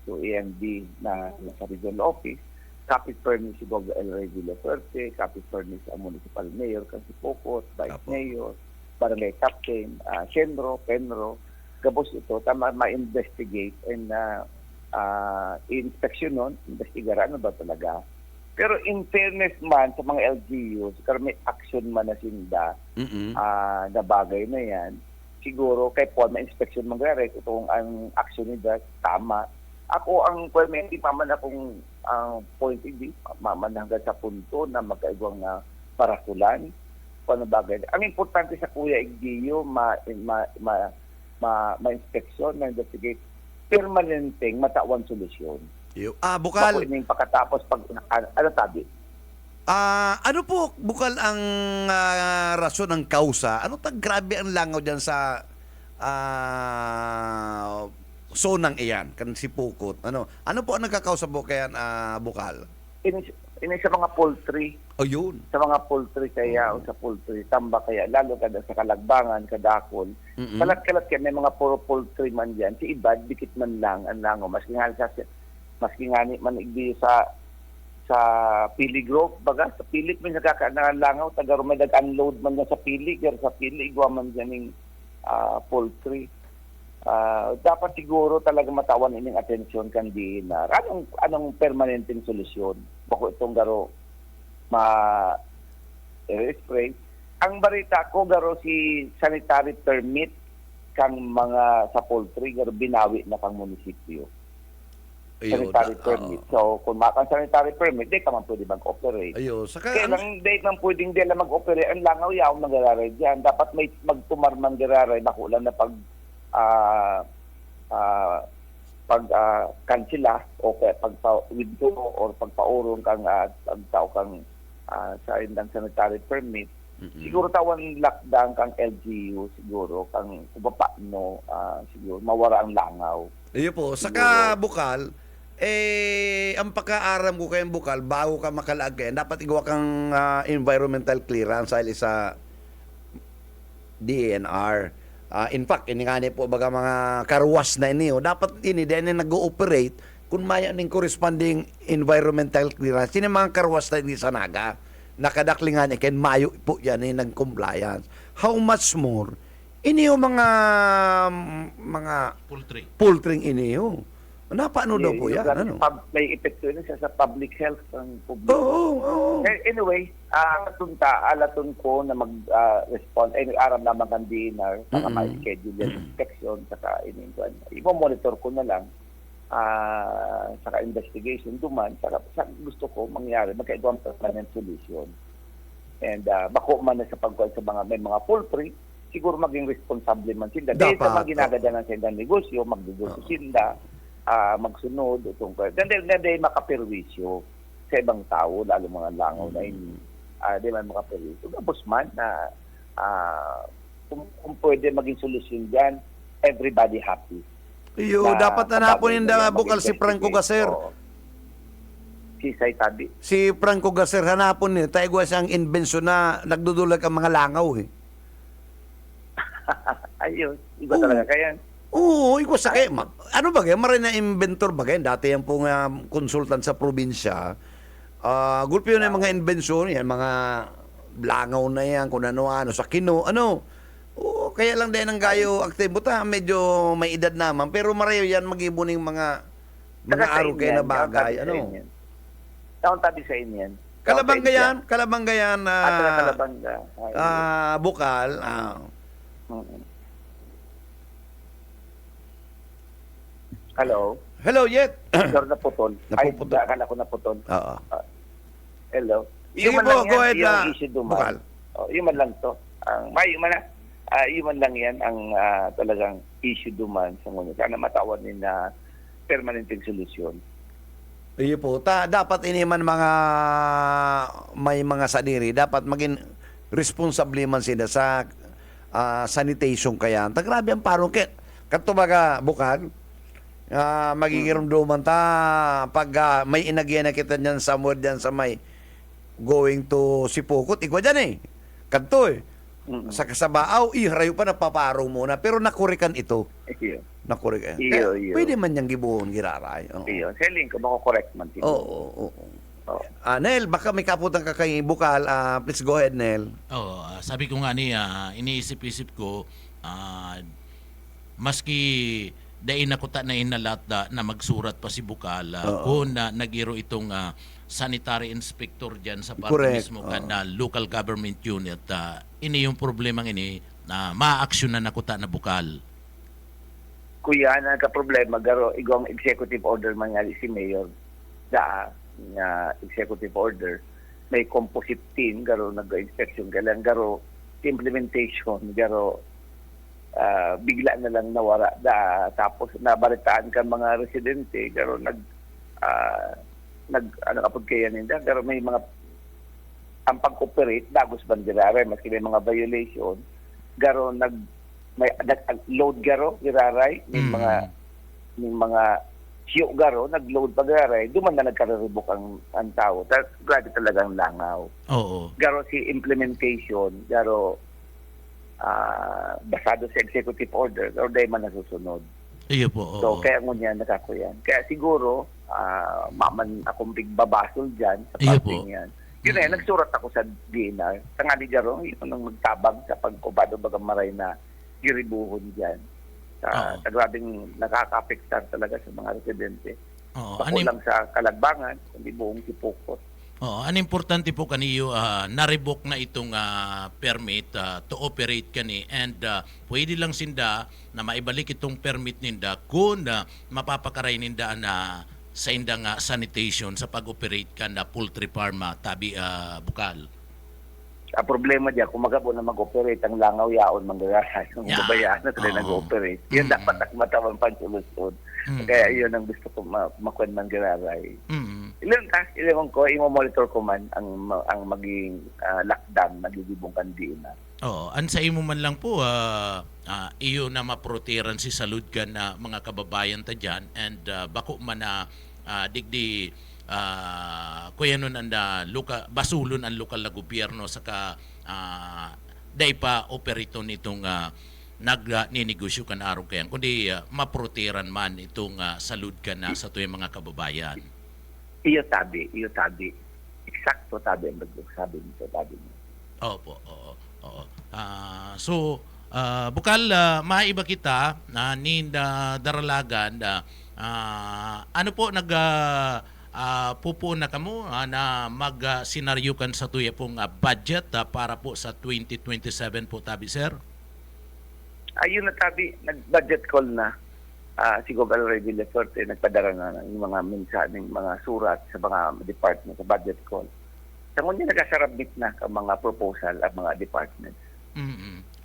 EMD na sa regional office, copy permit si Bob L. Rey Villaferte, copy permit sa municipal mayor, kasi Pocot, vice mayor, barangay captain, Shenro, Penro, gabos ito, tama ma-investigate and i-inspection nun, investigara ano ba talaga. Pero in fairness man sa mga LGUs, kaya may action man na sinda na bagay na yan, siguro kay Paul ma-inspection mag-direct itong ang action nila tama. Ako ang hindi maman akong point hindi maman hanggang sa punto na magkaibang barakulan, kung ano bagay. Ang importante sa Kuya Igdio, ma-inspeksyon, ma-investigate, permanenteng matawan solusyon. Bukal. Bako ining pagkatapos pag ano sabi? Ano po, Bukal, ang rason ng kausa? Ano grabe ang langaw dyan sa zonang iyan, kan si Pukot? Ano po ang nagkakausa po kayan, Bukal? Ini sa mga poultry. O yun. Sa mga poultry kaya o sa poultry tamba kaya lalo kada sa Kalagbangan, Kadakol. Kalat-kalat kaya may mga puro poultry man diyan. Si Ibad dikit man lang ang lango maski nga man igdi sa Pili Grove baga sa Pili may nagkakalangaw taga may nag-unload man diyan sa Pili sa Pili igwa man diyan ning poultry. Dapat siguro talaga matawan ining atensyon kan DNR. Anong permanenteng solusyon? Bako itong garo ma-spray. Ang barita ko garo si sanitary permit kang mga sa poultry garo binawi na kang munisipyo. Sanitary permit. So kung makang sanitary permit, di ka man pwede mag-operate. Kaya lang di man pwedeng di lang mag-operate. Ang langaw yaw nagararay dyan. Dapat may magtumarman gararay nakulang na kansila o pagpa-withdraw or pagpaurong kang tao kang sa indang sanitary permit. Siguro tawan lockdown kang LGU siguro kang paano siguro mawara ang langaw. Iyo po, saka Bukal, ang pagkaaram ko kayong Bukal, bago ka makalagay, dapat igawa kang environmental clearance sa DNR. In fact, ini nga po baga mga karwas na iniyo, dapat ini din nag-ooperate kung may aning corresponding environmental clearance. Sino mga karwas na ini sa naga, nakadaklingan ikin, mayo po yan nag-compliance. How much more? Iniyo mga poultry iniyo. Paano daw po yan? May epekto yun sa public health ng publiko. Oo. Anyway, alaton ko na mag-respond. Aram naman ang DNR para ma-schedule yung inspection saka i-monitor ko na lang saka investigation duman saka gusto ko mangyari magkaibang permanent solution. And bako man na sa pagkuhan sa may mga poultry, siguro maging responsable man sila. Dahil sa mga ginagadanan sa indang negosyo, magnegosyo sila, magsunod itong dahil makaperwisyo sa ibang tao lalo mga langaw na hindi man makaperwisyo tapos man na kung pwede maging solusyon dyan everybody happy dapat na napunin Bukal si Franco Gaser si Franco Gaser hanapon niya tayo siyang inbensyon na nagdudulag ang mga langaw ayun iba talaga kaya. Oo, ikaw sa kaya. Ano ba kaya? Maray na inventor ba kaya? Dati yan pong consultant sa probinsya. Gulpi yun yung mga invention, yan, mga langaw na yan, kung ano, sa kino, Oo, kaya lang din ang gayo active. Buta, medyo may edad naman. Pero maray yan mag-ibuning mga araw kayo na bagay. Taon tabi sa inyan. Kalabanggayan. Kalabangga. Bukal. Hello, Yet. Sir, naputol. Napuputol. Akala ko naputol. Oo. Hello. Sige po, go ahead na. Bukal. Yung man lang to. Yung man lang yan ang talagang issue duman sa ngunit. Sana matawan din na permanenteng solusyon. Iyo po. Dapat ini man may mga sadiri. Dapat maging responsable man sila sa sanitation kaya. Grabe ang parong kit. Katubaga, Bukal, magigiramduman pag may inagyan na kita dyan somewhere dyan sa may going to Sipukot, igwa dyan kanto sa Kasabaaw, harayo pa napaparong muna pero nakurikan ito nakurikan pwede man niyang gibuhon giraray selling ko mako-correct man oo Nel, baka may kaputan ka kay Bukal, please go ahead Nel. Sabi ko nga iniisip-isip ko maski dahil nakuta na inalat na magsurat pa si Bukal kung nagiro itong sanitary inspector dyan sa parte mismo na local government unit. Ini yung problemang ini na ma-action na nakuta na Bukal. Kuya, nagka-problema garo igong executive order man nga si Mayor na executive order may composite team garo nag-inspection galang garo implementation garo bigla na lang nawara tapos nabalitaan ka mga residente garo ano kapag kaya ninda garo may mga ang pag-operate dagos bandirare maski may mga violation garo may load garo giraray may mga siyo garo nag-load pagaray duman na nagkareribok ang tao grabe talagang langaw. Oo. Garo si implementation garo basado sa executive order or dahil man nasusunod. Iyo po. Oo. So kaya ngunyan nakakuyan. Kaya siguro maman akong bigbabasol dyan sa Iyo parting po. yan. Yun na, nagsurat ako sa DNR. Tangali garo, yun ang magtabang sa pagkubado bagang maray na giribuhon dyan. Sa grabing nakaka-apektar talaga sa mga residente. Oo. Bako lang sa Kalagbangan, kundi buong Sipokot. Oo, ang importante po kaniyo na-revoke na itong permit to operate kani and pwede lang sinda na maibalik itong permit ninda kung mapapakaray ninda na sa indang sanitation sa pag-operate ka na poultry farm tabi Bukal. Ang problema diyan, kung magabo na mag-operate ang langaw yaon manggagahay ng babayaan na sila nag-operate. Yun dapat matawang pansulusod. Kaya yun ang gusto ko makuan manggagahay. Ilan ko, i-monitor ko man ang maging lockdown nagigibong kandina. Oo, an sa imo man lang po iyo na maproteran si salud ka na mga kababayan ta dyan and bako man na digdi kuya nun anda basulon ang lokal na gobyerno saka day pa operito nitong nagninegosyo kan araw kayan kundi maproteran man itong salud ka na sa tuyong mga kababayan. Iyo tabi. Eksakto tabi ang sabi nito tabi mo. Opo, oo. So bukal maiba kita na daralagan ano po pupo na kamo na mag-senaryo kan sa tuya pong budget para po sa 2027 po tabi sir? Ayun na tabi, nag-budget call na si Gov. Already Lesorte nagpadara na ng mga mensahe, mga surat sa mga department sa budget call. Sa ngunyan nag-submit na ang mga proposal ang mga departments.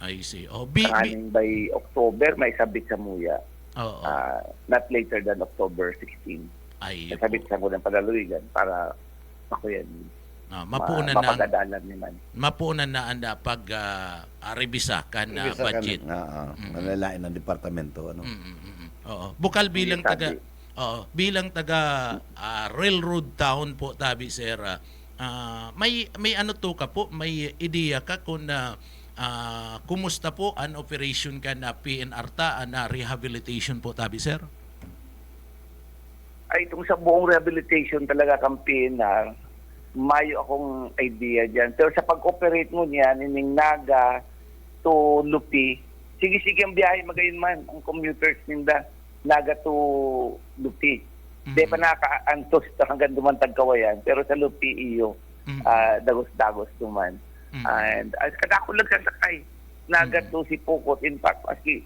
I see. By October may sabit sa MUYA. Not later than October 16. Sabit sa ng padaluigan para makuyan mapagadalan naman. Mapunan na anda pag revisa kan budget. Malalain ng departamento ano. Oo. Bukal bilang taga railroad town po tabi sir. May ano to ka po, may ideya ka kung kumusta po ang operation ka na PNR na rehabilitation po tabi sir? Ay itong sa buong rehabilitation talaga kang PNR, mayo akong idea dyan. Pero sa pag-operate mo niyan, ining Naga to Lupi, sige ang biyahe magayon man ang commuters ninda Naga to Lupi. Di pa naka-antos hanggang dumantag kawayan. Pero sa Lupi iyo, dagos-dagos duman. And kadako lang sa sakay. Naga to Sipokot. In fact, maski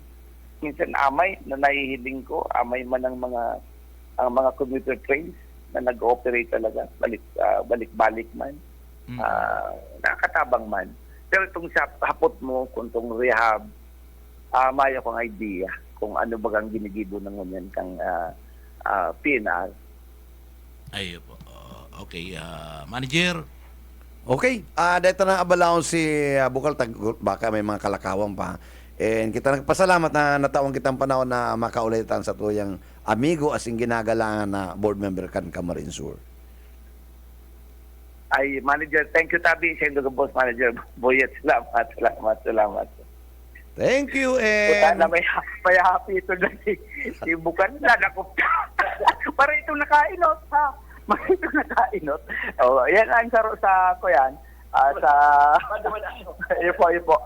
minsan amay na nahihiling ko, amay man ang mga commuter trains na nag-ooperate talaga, balik-balik man, nakatabang man. Pero itong sa hapot mo, kung itong rehab, may akong idea kung ano bagang ginigibo ng ngunyan kang PNR. Ay po. Okay, manager. Okay, dito na abalaon si Bukal baka may mga kalakawan pa. And kita nagpasalamat na natawang kitang panahon na makaulitan sa tuyang amigo asing ginagalangan na board member kan Camarines Sur. Ay, manager, thank you tabi sa inyong boss manager. Boyet, salamat. Thank you Puta and na may happy ito na si Bukan na ako. Para itong nakainot ha. Para itong nakainot. Oh, yan ang saro sa ko yan. Sa Ipo.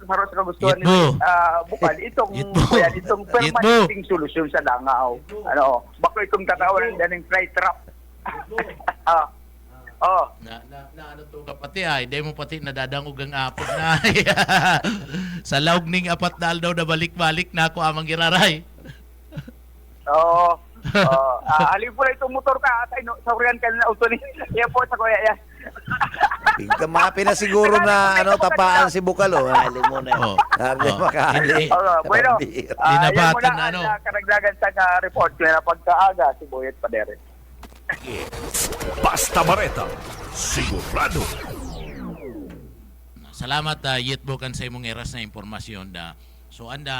Saro sa kagustuhan ni Bukan itong permanenting solusyon sa langaw. Ano, bako itong tatawanan din ng fly trap. Na ano to kapati di mo pati nadadangog ang apod na sa laog ning apat na aldaw na balik-balik na ako amang giraray. Halin po na itong motor ka at saurian ka na auto ni. Yan po sa kuya yan. Pigkamapi na siguro na tapaan si Bukalo. Halin mo na. Hindi makahali. Bueno, Linabatan na karagdagan sa report kaya na pagkaaga si Boyet Padere. Basta Bareta, sigurado. Salamat Yitbukan sa imong eras na impormasyon da. So anda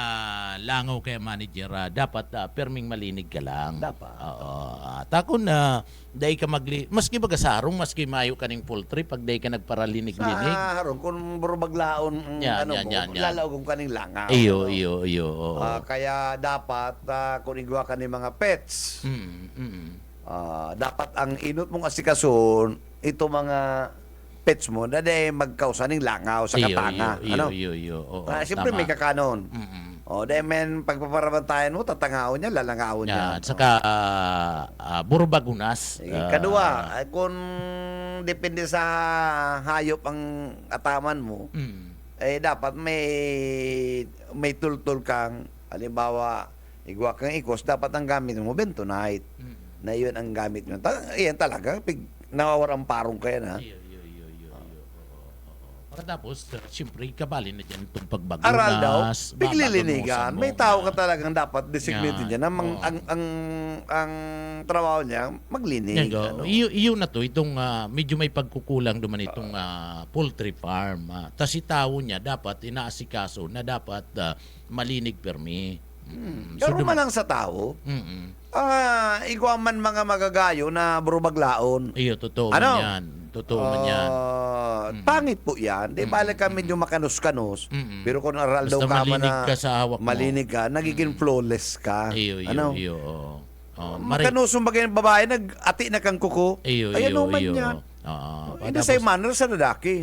langaw kay manager dapat perming malinig ka lang. Dapat. Oo. Takon na day ka maski baga sarong maski mayo kaning poultry pag day ka nagparalinig-linig. Haron kung burubaglaon Yan. lalaw kung kaning langaw. Iyo. Kaya dapat kung igwa ka ni mga pets, dapat ang inot mong asikason ito mga pets mo na magkausaning langaw sa katanga. Iyo. Siyempre may kakanon. Dahil men pagpaparabantayan mo, tatangawon niya, lalangawon niya. At saka burbagunas. Kadua, kung depende sa hayop ang ataman mo, dapat may tultul kang, halimbawa, igwa kang ikos, dapat ang gamit mo, bentonite. Na yun ang gamit mo. Iyan talaga, nawawarang parong kaya na. Tapos, siyempre, kabali na dyan itong pagbagunas. Aral daw, piglilinigan. May tao ka talagang dapat designated dyan. Ang trabaho niya, maglinig. Iyo na to, itong medyo may pagkukulang duman itong poultry farm. Tas si tao niya dapat inaasikaso na dapat malinig permi. Pero man lang sa tao, igwa man mga magagayo na burubaglaon. Iyo, totoo man yan. Totoo man yan. Pangit po yan. Di bala ka medyo makanus-kanus. Pero kung aral daw ka man na ka sa hawak malinig ka, nagiging flawless ka. Iyo. Makanusong bagay ng babae, nag-ati na kang kuko. Ayan naman yan. Hindi sa manner sa lalaki.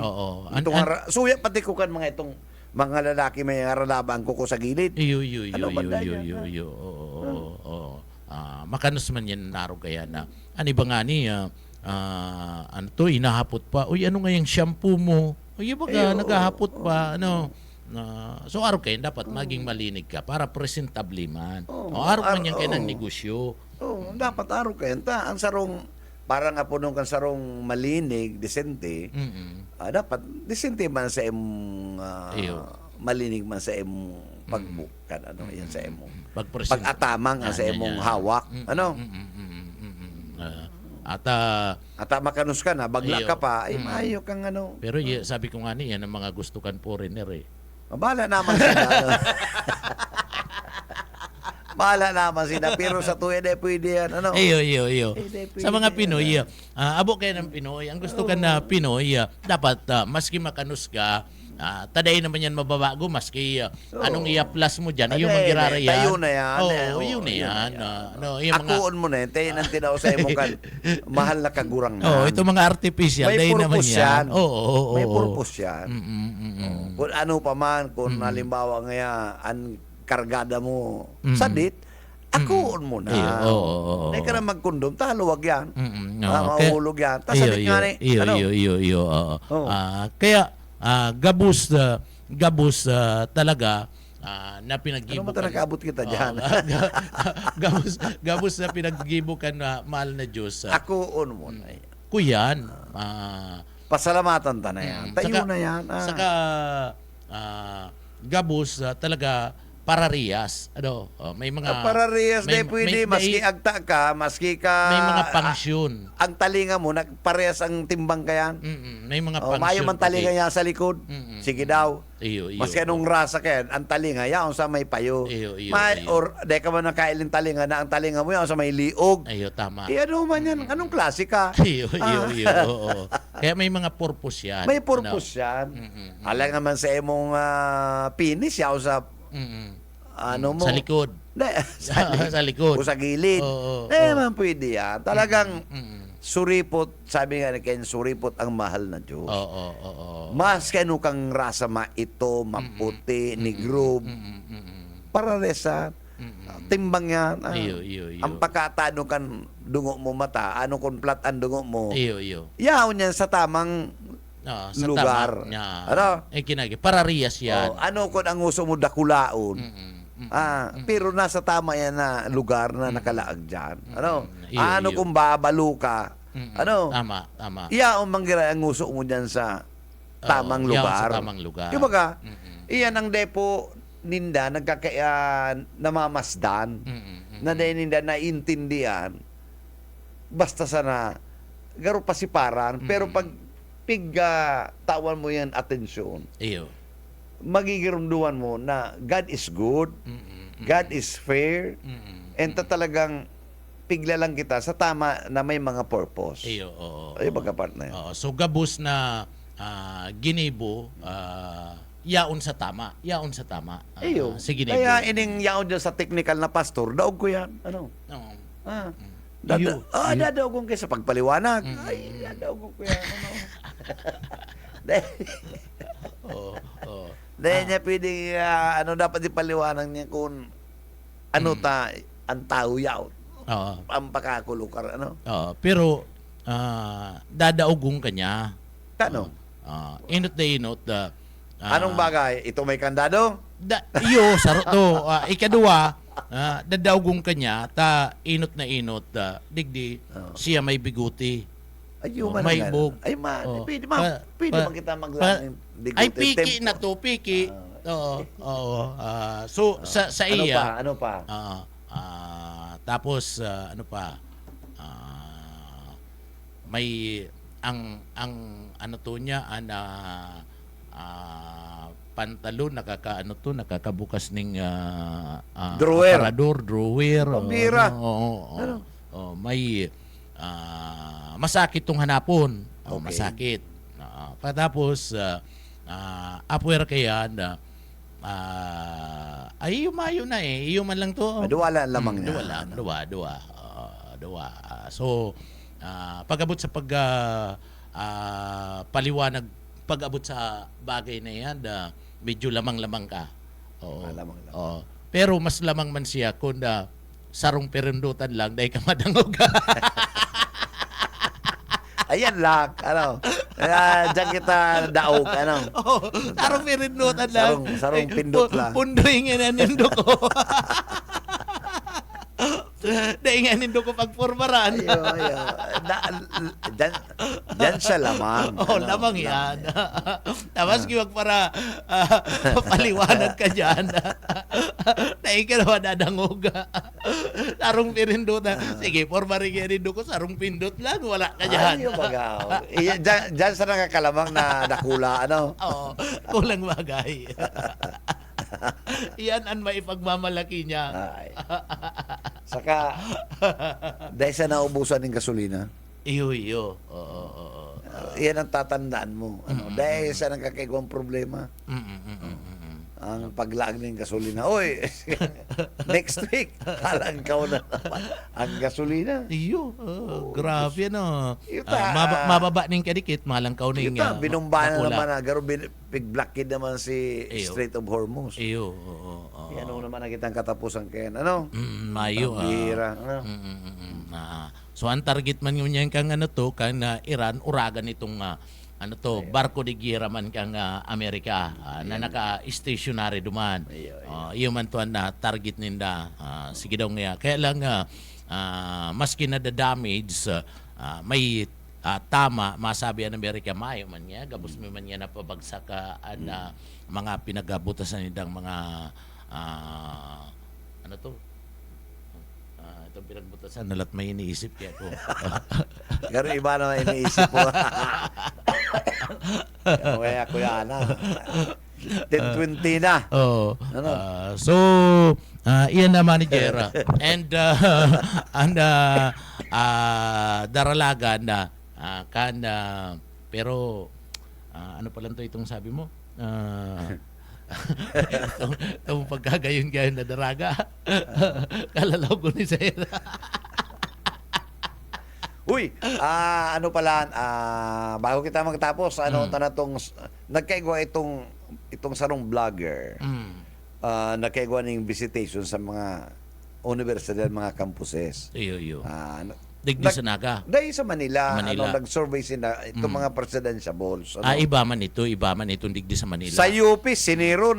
Suya pati kukan mga itong mga lalaki may aralaba ang kuko sa gilid. Iyo. Makanus man yan naro kaya na. Ano ba nga ni hinahapot pa. Uy, ano nga yung shampoo mo? Uy, baga, naghahapot pa. So, araw kayo, dapat maging malinig ka para presentably man. Araw man yan kayo ng negosyo. Dapat araw kayo. Ang sarong, parang nga po nung kan sarong malinig, desente, dapat desente man sa imong malinig man sa imong pagbukan. Yan sa imong pag-atamang sa imong hawak. At makanus ka na, bagla ka pa, ay maayo kang Pero sabi ko nga yan ang mga gusto kan foreigner eh. Bahala naman sila. Bahala naman sila. Pero sa tuwi pwede yan. Iyo. Sa mga Pinoy, abo kayo ng Pinoy, ang gusto ka na Pinoy, dapat maski makanus ka, taday naman yan mababago maski anong i-plus mo dyan yung manggirara yan. Tayo na yan. Yun na yan. Akuon mo na yan. Tayo nang tinaw sa imo kan. Mahal na kagurang na. Ito mga artificial. May purpose yan. May purpose yan. Kung ano pa man, kung halimbawa ngaya, ang kargada mo sadit, akuon mo na. Hindi ka na magkondom, taluwag yan. Mahulog yan. Tasadit nga ni. Iyo. Kaya, gabus talaga na pinaggibukan. Ano mo nakaabot kita dyan? Gabus na pinaggibukan na mahal na Diyos. Akuon mo na yan. Kuyan. Pasalamatan ta na yan. Tayo na yan. Saka gabus talaga parariyas. May mga parariyas na pwede, maski agta ka, maski ka... May mga pangsyon. Ang talinga mo, parehas ang timbang ka yan. May mga pangsyon. Mayo man talinga yan sa likod. Sige daw. Iyo. Maski anong rasa ka yan, ang talinga, yan sa may payo. Iyo. Or, di ka man nakailin talinga na ang talinga mo yan sa may liog. Iyo, tama. Ano man yan? Anong klase ka? Iyo. Oo. Kaya may mga purpose yan. May purpose yan. Alang naman sa imong pinis, yaw sa... mo? Sa likod. Sa likod. O sa gilid. Man pwede yan. Talagang suripot, sabi nga ni Ken, suripot ang mahal na Diyos. Mas kano kang rasa ito, maputi, negro, pararesa, timbang yan. Iyo. Ang pagkatano kan dungo mo mata, ano kung plat ang dungo mo. Iyo. Yaon yan sa tamang sa lugar. Kinagi. Parariyas yan. Ano kung ang uso mo dakulaon, Pero nasa tama yan na lugar na nakalaag dyan. Ano? Iyo, Ano iyo. kung babalo ka? Ano? Tama. Iya ang manggira ang nguso mo dyan sa tamang Oo, iyaw lugar. sa tamang lugar. Yung baga, iyan ang depo ninda nagkakaya namamasdan na dahil ninda naintindihan basta sana garo pasiparan pero pag tawan mo yan atensyon Iyo. magigirunduan mo na God is good, God is fair, and talagang pigla lang kita sa tama na may mga purpose. Iyo, oo. Ay, baga partner. Oo, so gabos na ginibo, yaon sa tama. Iyo. Si ginibo. Kaya ining yaon dyan sa technical na pastor, daog ko yan. Ano? Oo. Iyo. Iyo. Dadaog ko kayo sa pagpaliwanag. Ay, dadaog ko yan. Ano? Oo. Dahil niya pwedeng, ano dapat ipaliwanag niya kung ano ang tao yaon. Oo. Ang pakakulukar, ano? Oo. Pero dadaugong kanya. Kano? Inot na inot. Anong bagay? Ito may kandado? Iyo, saro to. Ikaduwa, dadaugong kanya, inot na inot, digdi, siya may biguti. Ay, may bog. Ay, man. Oh. Pwede Pa- man kita maglaan. Ay, piki na to, piki. Oo. So, sa iya. Ano pa? Tapos, ano pa? May, ang ano to niya, pantalon, nakakabukas ng Drawer. aparador, drawer. Pambira. May masakit tong hanapon. Okay. Masakit. Patapos, upware kaya na ay yumayo na eh. Iyo man lang to. Duwala lamang niya. Duwa. So, pag-abot sa paliwanag, pag-abot sa bagay na yan, medyo lamang-lamang ka. Oo. Lamang-lamang. Oo. Pero mas lamang man siya kung sarong perindutan lang dahil ka madangog ka. Ayan lang. Ano? Diyan kita daog. Ano? Sarong perindutan lang. Sarong pindot lang. Pundoy nga na nindo ko. Dahil nga nindo ko pagpormaran. Ayo. Diyan siya lamang. Lamang yan. Tapos kiwag para paliwanag ka dyan. Dahil ka naman dadangog. Sarong pirindutan. Sige, pormarin nga nindo ko, sarong pindot lang. Wala ka dyan. Ayo baga. Diyan sa nakakalamang na dakula. Ano? Oo, kulang bagay. Iyan ang maipagmamalaki niya. Ay. Saka, dahil sa naubusan ng gasolina, Iyo. Oo. yan ang tatandaan mo. Ano? Dahil sa nakakaigwang problema, ang paglaag ng gasolina. Oy, next week, halang ka na naman ang gasolina. Iyo, grabe no. Yuta. Mababa ning kadikit, malang kauning. Ito, binumbahan na naman na, garo big-blockade naman si Iyo. Strait of Hormuz. Iyo, oo. Yan ang naman nakitang katapusan kaya, ano? Mayo. Pambira, ano? So ang target man yun yan kang kang Iran, uragan itong barko de guerra man kang Amerika na naka-stationary duman. Iyo man to na target ninda. Sige daw nga. Kaya lang maski na the damage may tama masabi ang Amerika mayo man niya gabos mo man niya napabagsak mga pinagabutasan nindang mga itong pinagbutasan nalat may iniisip kaya ko. Garo iba naman iniisip mo. Kaya kuya na. 10-20 na. Oh. Ano? So iyan na manager and daralagan na pero ano pa lang to itong sabi mo? Itong pagkagayon-gayon na daraga. Kalalaw ko ni Sir. Uy, ano pala, bago kita magtapos, tanatong, nagkaigwa itong sarong vlogger, nagkaigwa ng visitation sa mga universidad, mga campuses. Iyo. Digdi sa Naga. Dahil sa Manila, Manila. nag-survey sila itong mga presidentiables. Iba man itong digdi sa Manila. Sa UP, Siniro.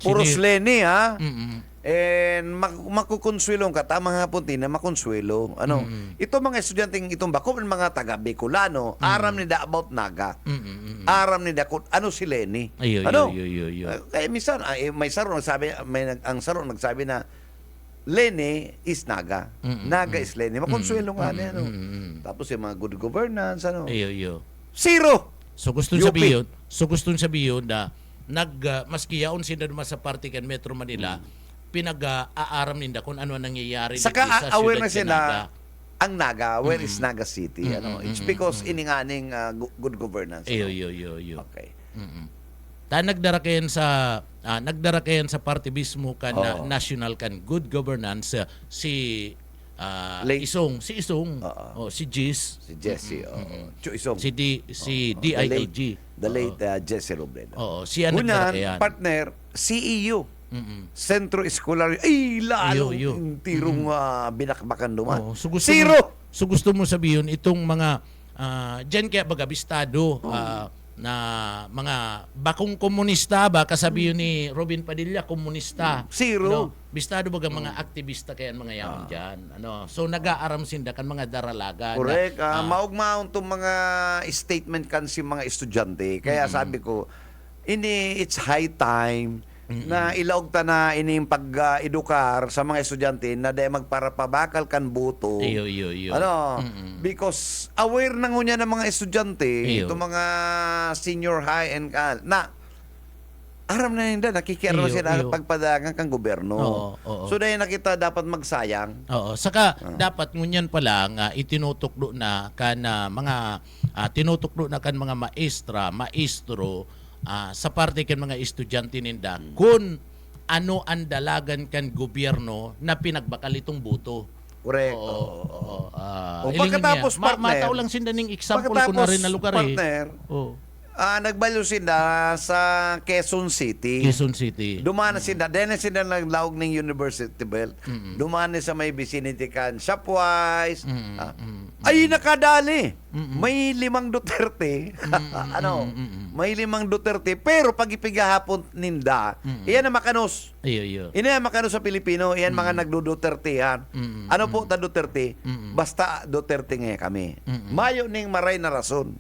Puro Siniro. Lenny, ha? Mm-mm. And makukonsuelo ka, tama nga po na makonsuelo. Ito mga estudyanteng itong bako, mga taga Bicolano, aram nila about Naga. Aram nila kung ano si Lenny. Ayo. Kaya minsan, may saro nagsabi, ang saro nagsabi na Lenny is Naga. Naga is Lenny. Makonsuelo nga niya. Tapos yung mga good governance, Ayo. Zero! So gustong UP. sabihin na maski yaon sila naman sa party kan Metro Manila, pinag-aaram ninda kung ano ang nangyayari Saka dito sa aware na syudad sila Naga. ang Naga, where is Naga City? It's because ininganing good governance. Ayo. Okay. Nagdara kayan sa party mismo kan national kan good governance si Late- si Isong, si Jis, Si Jesse. Chuisong. si DILG. The late Jesse Robredo. Oo, siya nagdara Unan, kayan. partner, CEU. Centro Escolar. Ay, lalo. Iyo. Yung tirong binakbakan duman. Oo, so gusto Zero! So gusto mo sabihin itong mga diyan kaya baga bistado na mga bakong komunista ba kasabihin ni Robin Padilla komunista. Zero. Bistado baga mga aktivista kaya mga yaon diyan. So nag-aaram sinda kan mga daralagan. Correct. Maugmaon itong mga statement kan si mga estudyante. Kaya sabi ko, it's high time na ilaog ta na ining pag-edukar sa mga estudyante na dahil magparapabakal kan boto. Iyo. Because aware na ngunya ng mga estudyante, Iyo. itong mga senior high and na aram na nila, nakikiaram Iyo. sila pagpadagan kang gobyerno. Oo. So dahil nakita dapat magsayang. Oo, saka dapat ngunyan pala nga itinutuklo na kan mga tinutuklo na kan mga maestro sa parte kan mga estudyante ninda kung ano ang dalagan kan gobyerno na pinagbakal itong boto. Correct. Oo. O pagkatapos, partner, mataw lang sinda ning example ko na rin na lugar partner, nagbalyo sila sa Quezon City. Quezon City. Dumana sila, dahil sila naglaog ng University Belt. Dumana sa may vicinity kan Shopwise. Ay, nakadali. May 5 Duterte. May 5 Duterte. Pero pag ipigahapon ninda, iyan na makanos. Iyo. Iyan na makanos sa Pilipino. Iyan mga nagdudutertehan. Ano po ta Duterte? Basta Duterte nga kami. Mayo ning maray na rason.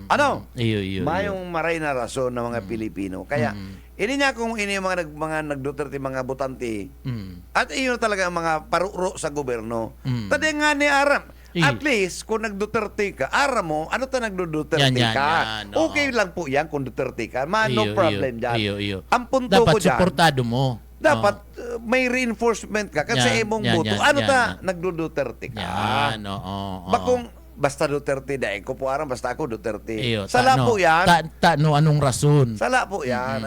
Ano? Iyo. Mayong maray na rason ng mga Pilipino. Kaya, ini niya kung ini yung mga nagduterte, mga butante, at iyon talaga ang mga paruro sa gobyerno. Tadi nga ni Aram, at least, kung nagduterte ka, aram mo, ano ta nagduduterte Yan, oo. Okay lang po yan kung Duterte ka. No problem dyan. Iyo. Ang punto Dapat ko dyan, suportado mo. dapat may reinforcement ka. Kasi Yan, imong yan, boto, yan, ano yan, ta yan. nagduduterte ka. Yan, oo. Bakong basta Duterte, dahil ko po aram, basta ako Duterte. Iyo, Sala po yan. Anong rason? Sala po yan.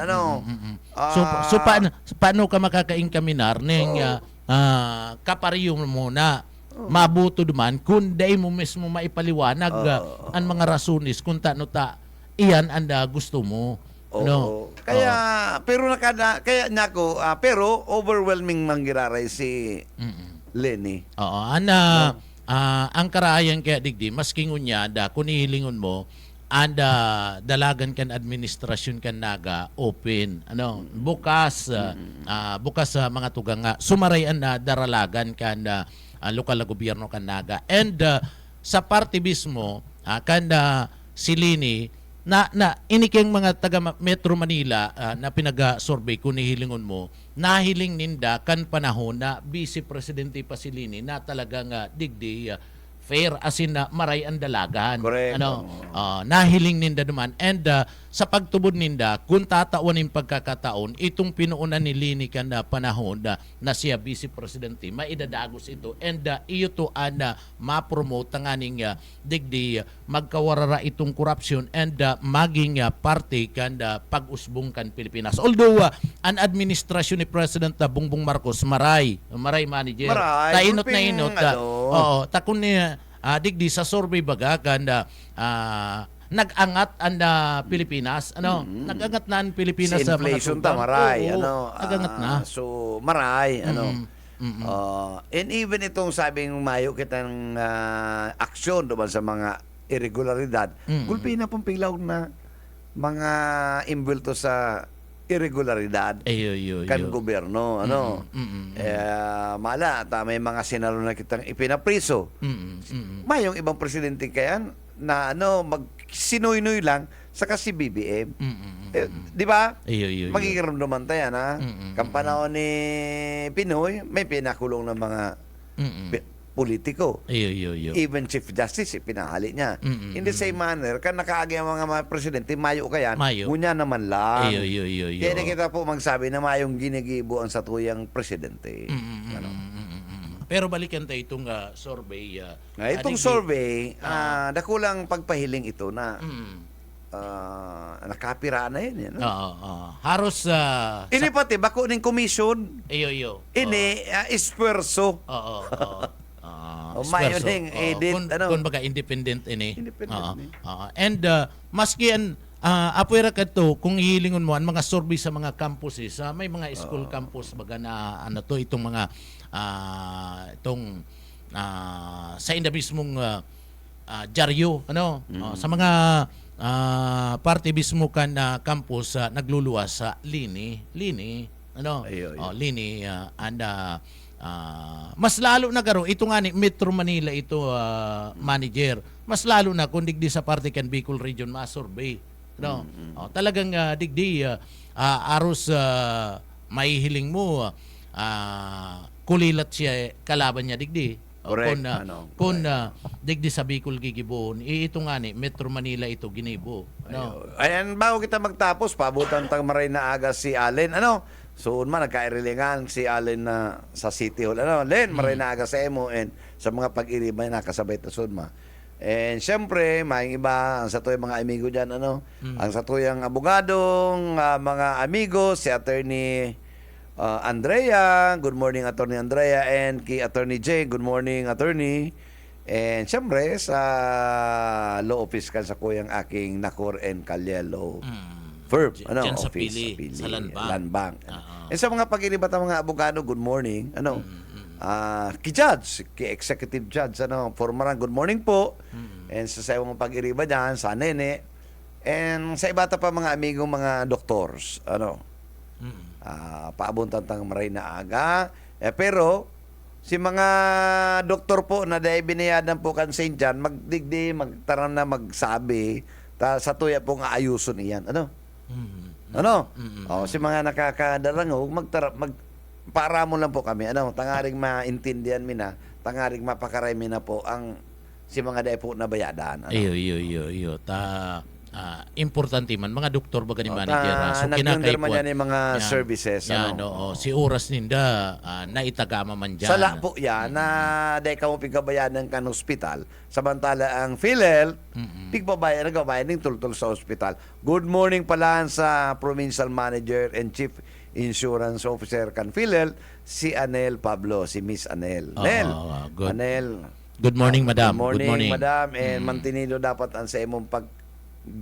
So paano ka makaka-inkaminar ng kapariyo mo na mabuto duman kung dahil mo mismo maipaliwanag ang mga rasunis kung ta iyan ang gusto mo. Oo. Kaya kaya nako pero overwhelming manggiraray si Lenny. Oo, ang karayan kaya digdi maski ngunya kung ihilingon mo dalagan kan administrasyon kan Naga open bukas bukas sa mga tugang sumarayan na daralagan kan lokal na gobyerno kan Naga and sa party mismo kan silini na inikeng mga taga Metro Manila na pinag-survey kung nihilingon mo nahiling ninda kan panahon na Vice Presidente Pasilini na talagang digdi fair as in maray ang dalagan. Correct. Nahiling ninda naman and sa pagtubod ninda kung tataunin pagkakataon itong pinuunan ni Lini kan panahon na siya Vice Presidente maidadagos ito and iyo to ma-promote ang aning digdi magkawarara itong corruption and maging party kan pag-usbong kan Pilipinas. Although an administrasyon ni President Bongbong Marcos maray manager tainot na inot takon ni digdi sa survey baga kan nag-angat ang Pilipinas nag-angat na ang Pilipinas si inflation ta maray nag-angat na so maray And even itong sabing mayo kitang aksyon doon sa mga irregularidad, gulpi na pong pilaw na mga imbulto sa irregularidad kan gobyerno, ano. Mala, may mga senador na kitang ipinapriso. Mayong ibang presidente kayan na magsinoy-noy lang sa kasi BBM. Di ba? Magigiramdaman tayo na kampanahon ni Pinoy, may pinakulong ng mga politiko. Even Chief Justice, pinahali niya. In the same manner, kan nakaagi ang mga presidente, mayo kayan, ngunya naman lang. Kaya na kita po magsabi na mayong ginigibo ang satuyang presidente. Pero balikan tayo itong survey. Itong survey, dakulang pagpahiling ito na nakapira na yun. Haros ini pati bako ning commission. Ini esfuerzo. Mayo ning edit kung baga independent ini. And maski an apuera kadto kung hilingon mo ang mga survey sa mga campuses, may mga school campus baga na itong mga sa inda mismong dyaryo sa mga parte mismo kan campus nagluluwas sa lini and mas lalo na garo ito nga ni Metro Manila ito manager, mas lalo na kung digdi sa parte kan Bicol Region ma-survey talagang digdi aros mahihiling mo kulilat siya kalaban niya digdi. Correct. Kung digdi sa Bicol gigiboon, ito nga ni Metro Manila ito ginibo. Ayan, bago kita magtapos, pabutan tang maray na aga si Allen. Soon man nagkairilingan si Allen na sa City Hall. Len, maray na aga sa emo and sa mga pag-iribay na kasabay ta sudma. And syempre, may iba ang satuyang mga amigo diyan ang satuyang abogadong mga amigo si Attorney Andrea, good morning Attorney Andrea, and kay Attorney Jay, good morning Attorney. And syempre sa law office kan sa kuyang aking Nacor and Calyelo firm, Diyan sa office Pili, sa Lanbang. Lanbang. And sa mga pag-iribat ng mga abogado, good morning. Ki Judge, ki Executive Judge, formaran, good morning po. And sa mga pag-iriba diyan sa Nene. And sa iba pa mga amigo, mga doctors, paabuntan tang maray na aga. Pero si mga doktor po na dahil binayadan po kan St. John, magdigdi, magtaran na magsabi sa tuya po nga ayuson iyan. Si mga nakakadarangog, para mo lang po kami. Tangaring maintindihan mi na, tangaring mapakaray mi na po ang si mga dahil po na bayadan. Importante man mga doktor baga ni manager so kinakaipuan man yan mga services si oras ninda naitagama man dyan sala po yan na dahil ka mo pigkabayanan kan hospital samantala ang PhilHealth pigbabayan ng tultol sa hospital. Good morning pala sa Provincial Manager and Chief Insurance Officer kan PhilHealth si Anel Pablo, si Miss Anel. Anel, good morning madam. Good morning madam, and mantinido dapat ang sa imong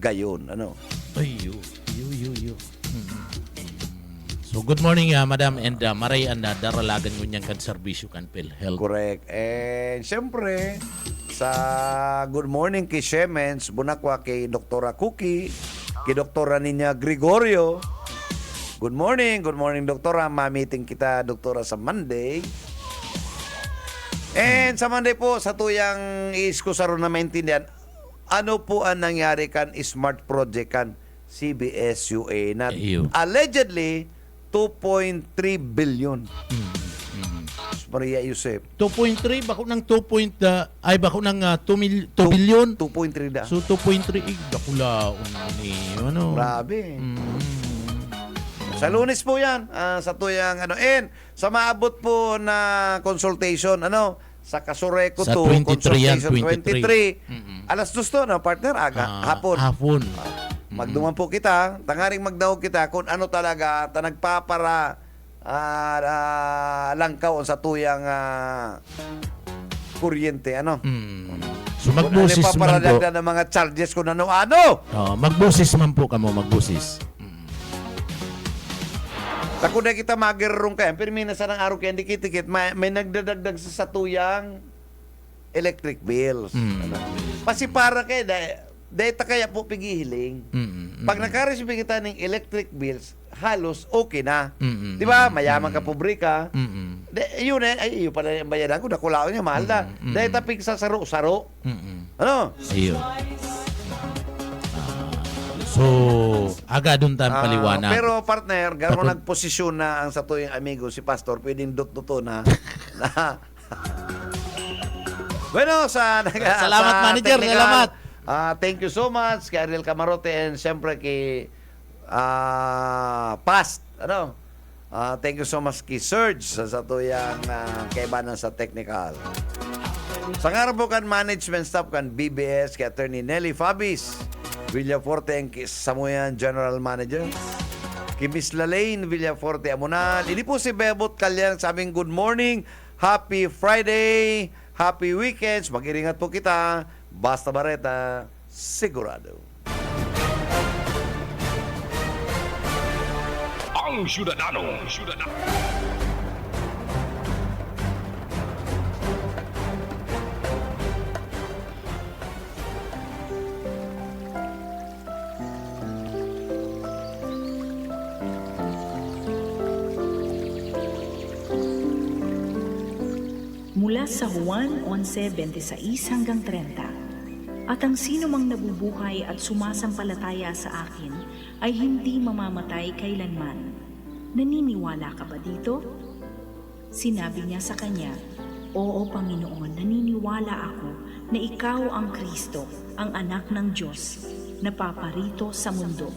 gayon, So good morning madam and maray ang daralagan mo niyang kan serbisyo kan PhilHealth. Correct. And syempre sa good morning kay Shemens Bunakwa, kay Doktora Cookie, kay Doktora Ninya Gregorio. Good morning Doktora. Ma-meeting kita Doktora sa Monday. And sa Monday po sa tuyang iskusaro na maintindihan ano po ang nangyari kan smart project kan CBS-UA na allegedly 2.3 billion. Maria Yusef. 2.3 bako ng 2. Bako ng 2 billion. 2.3 da. So 2.3 dakula Grabe. Sa Lunes po 'yan, sa tuyang and sa maabot po na consultation sa Kasureko sa 2 consultation 23. Alas 2 partner hapon. Magduman po kita, tangaring magdaog kita kung ano talaga nagpapara langkaw sa tuyang kuryente So magbusis man po ng mga charges kung ano magbusis man po kamo magbusis. Tako na kita magerong kayan, pero may nasa ng araw kaya dikit-dikit, may nagdadagdag sa satuyang electric bills. Ano? Kasi para kayo, dahil kaya po pigihiling. Pag nakareceive kita ng electric bills, halos okay na. Di ba? Mayaman ka publika. Yun yun pala yung bayadan ko, nakulao niya, mahal na. Dahil tapig sa saro-saro. Ano? Ayun. So, aga doon tayong paliwanag. Pero partner, gano'n nagposisyon na ang sa tuyong amigo, si Pastor, pwedeng dot-doto na. Bueno, Salamat, manager. technical, Salamat. Thank you so much kay Ariel Camarote and siyempre kay Past. Thank you so much kay Serge sa tuyang kaibanan sa technical. Sa nga po kan management staff kan BBS kay Attorney Nelly Fabis Villaforte ang Samuyan General Manager. Kay Miss Lalaine Villaforte Amunal. Ini po si Bebot Kalyan sabing good morning, happy Friday, happy weekends. Mag-iringat po kita. Basta Bareta, sigurado. Ang Ciudadano. Mula sa Juan 11:26 hanggang 30. At ang sino mang nabubuhay at sumasampalataya sa akin ay hindi mamamatay kailanman. Naniniwala ka ba dito? Sinabi niya sa kanya, Oo, Panginoon, naniniwala ako na ikaw ang Kristo, ang anak ng Diyos, na paparito sa mundo.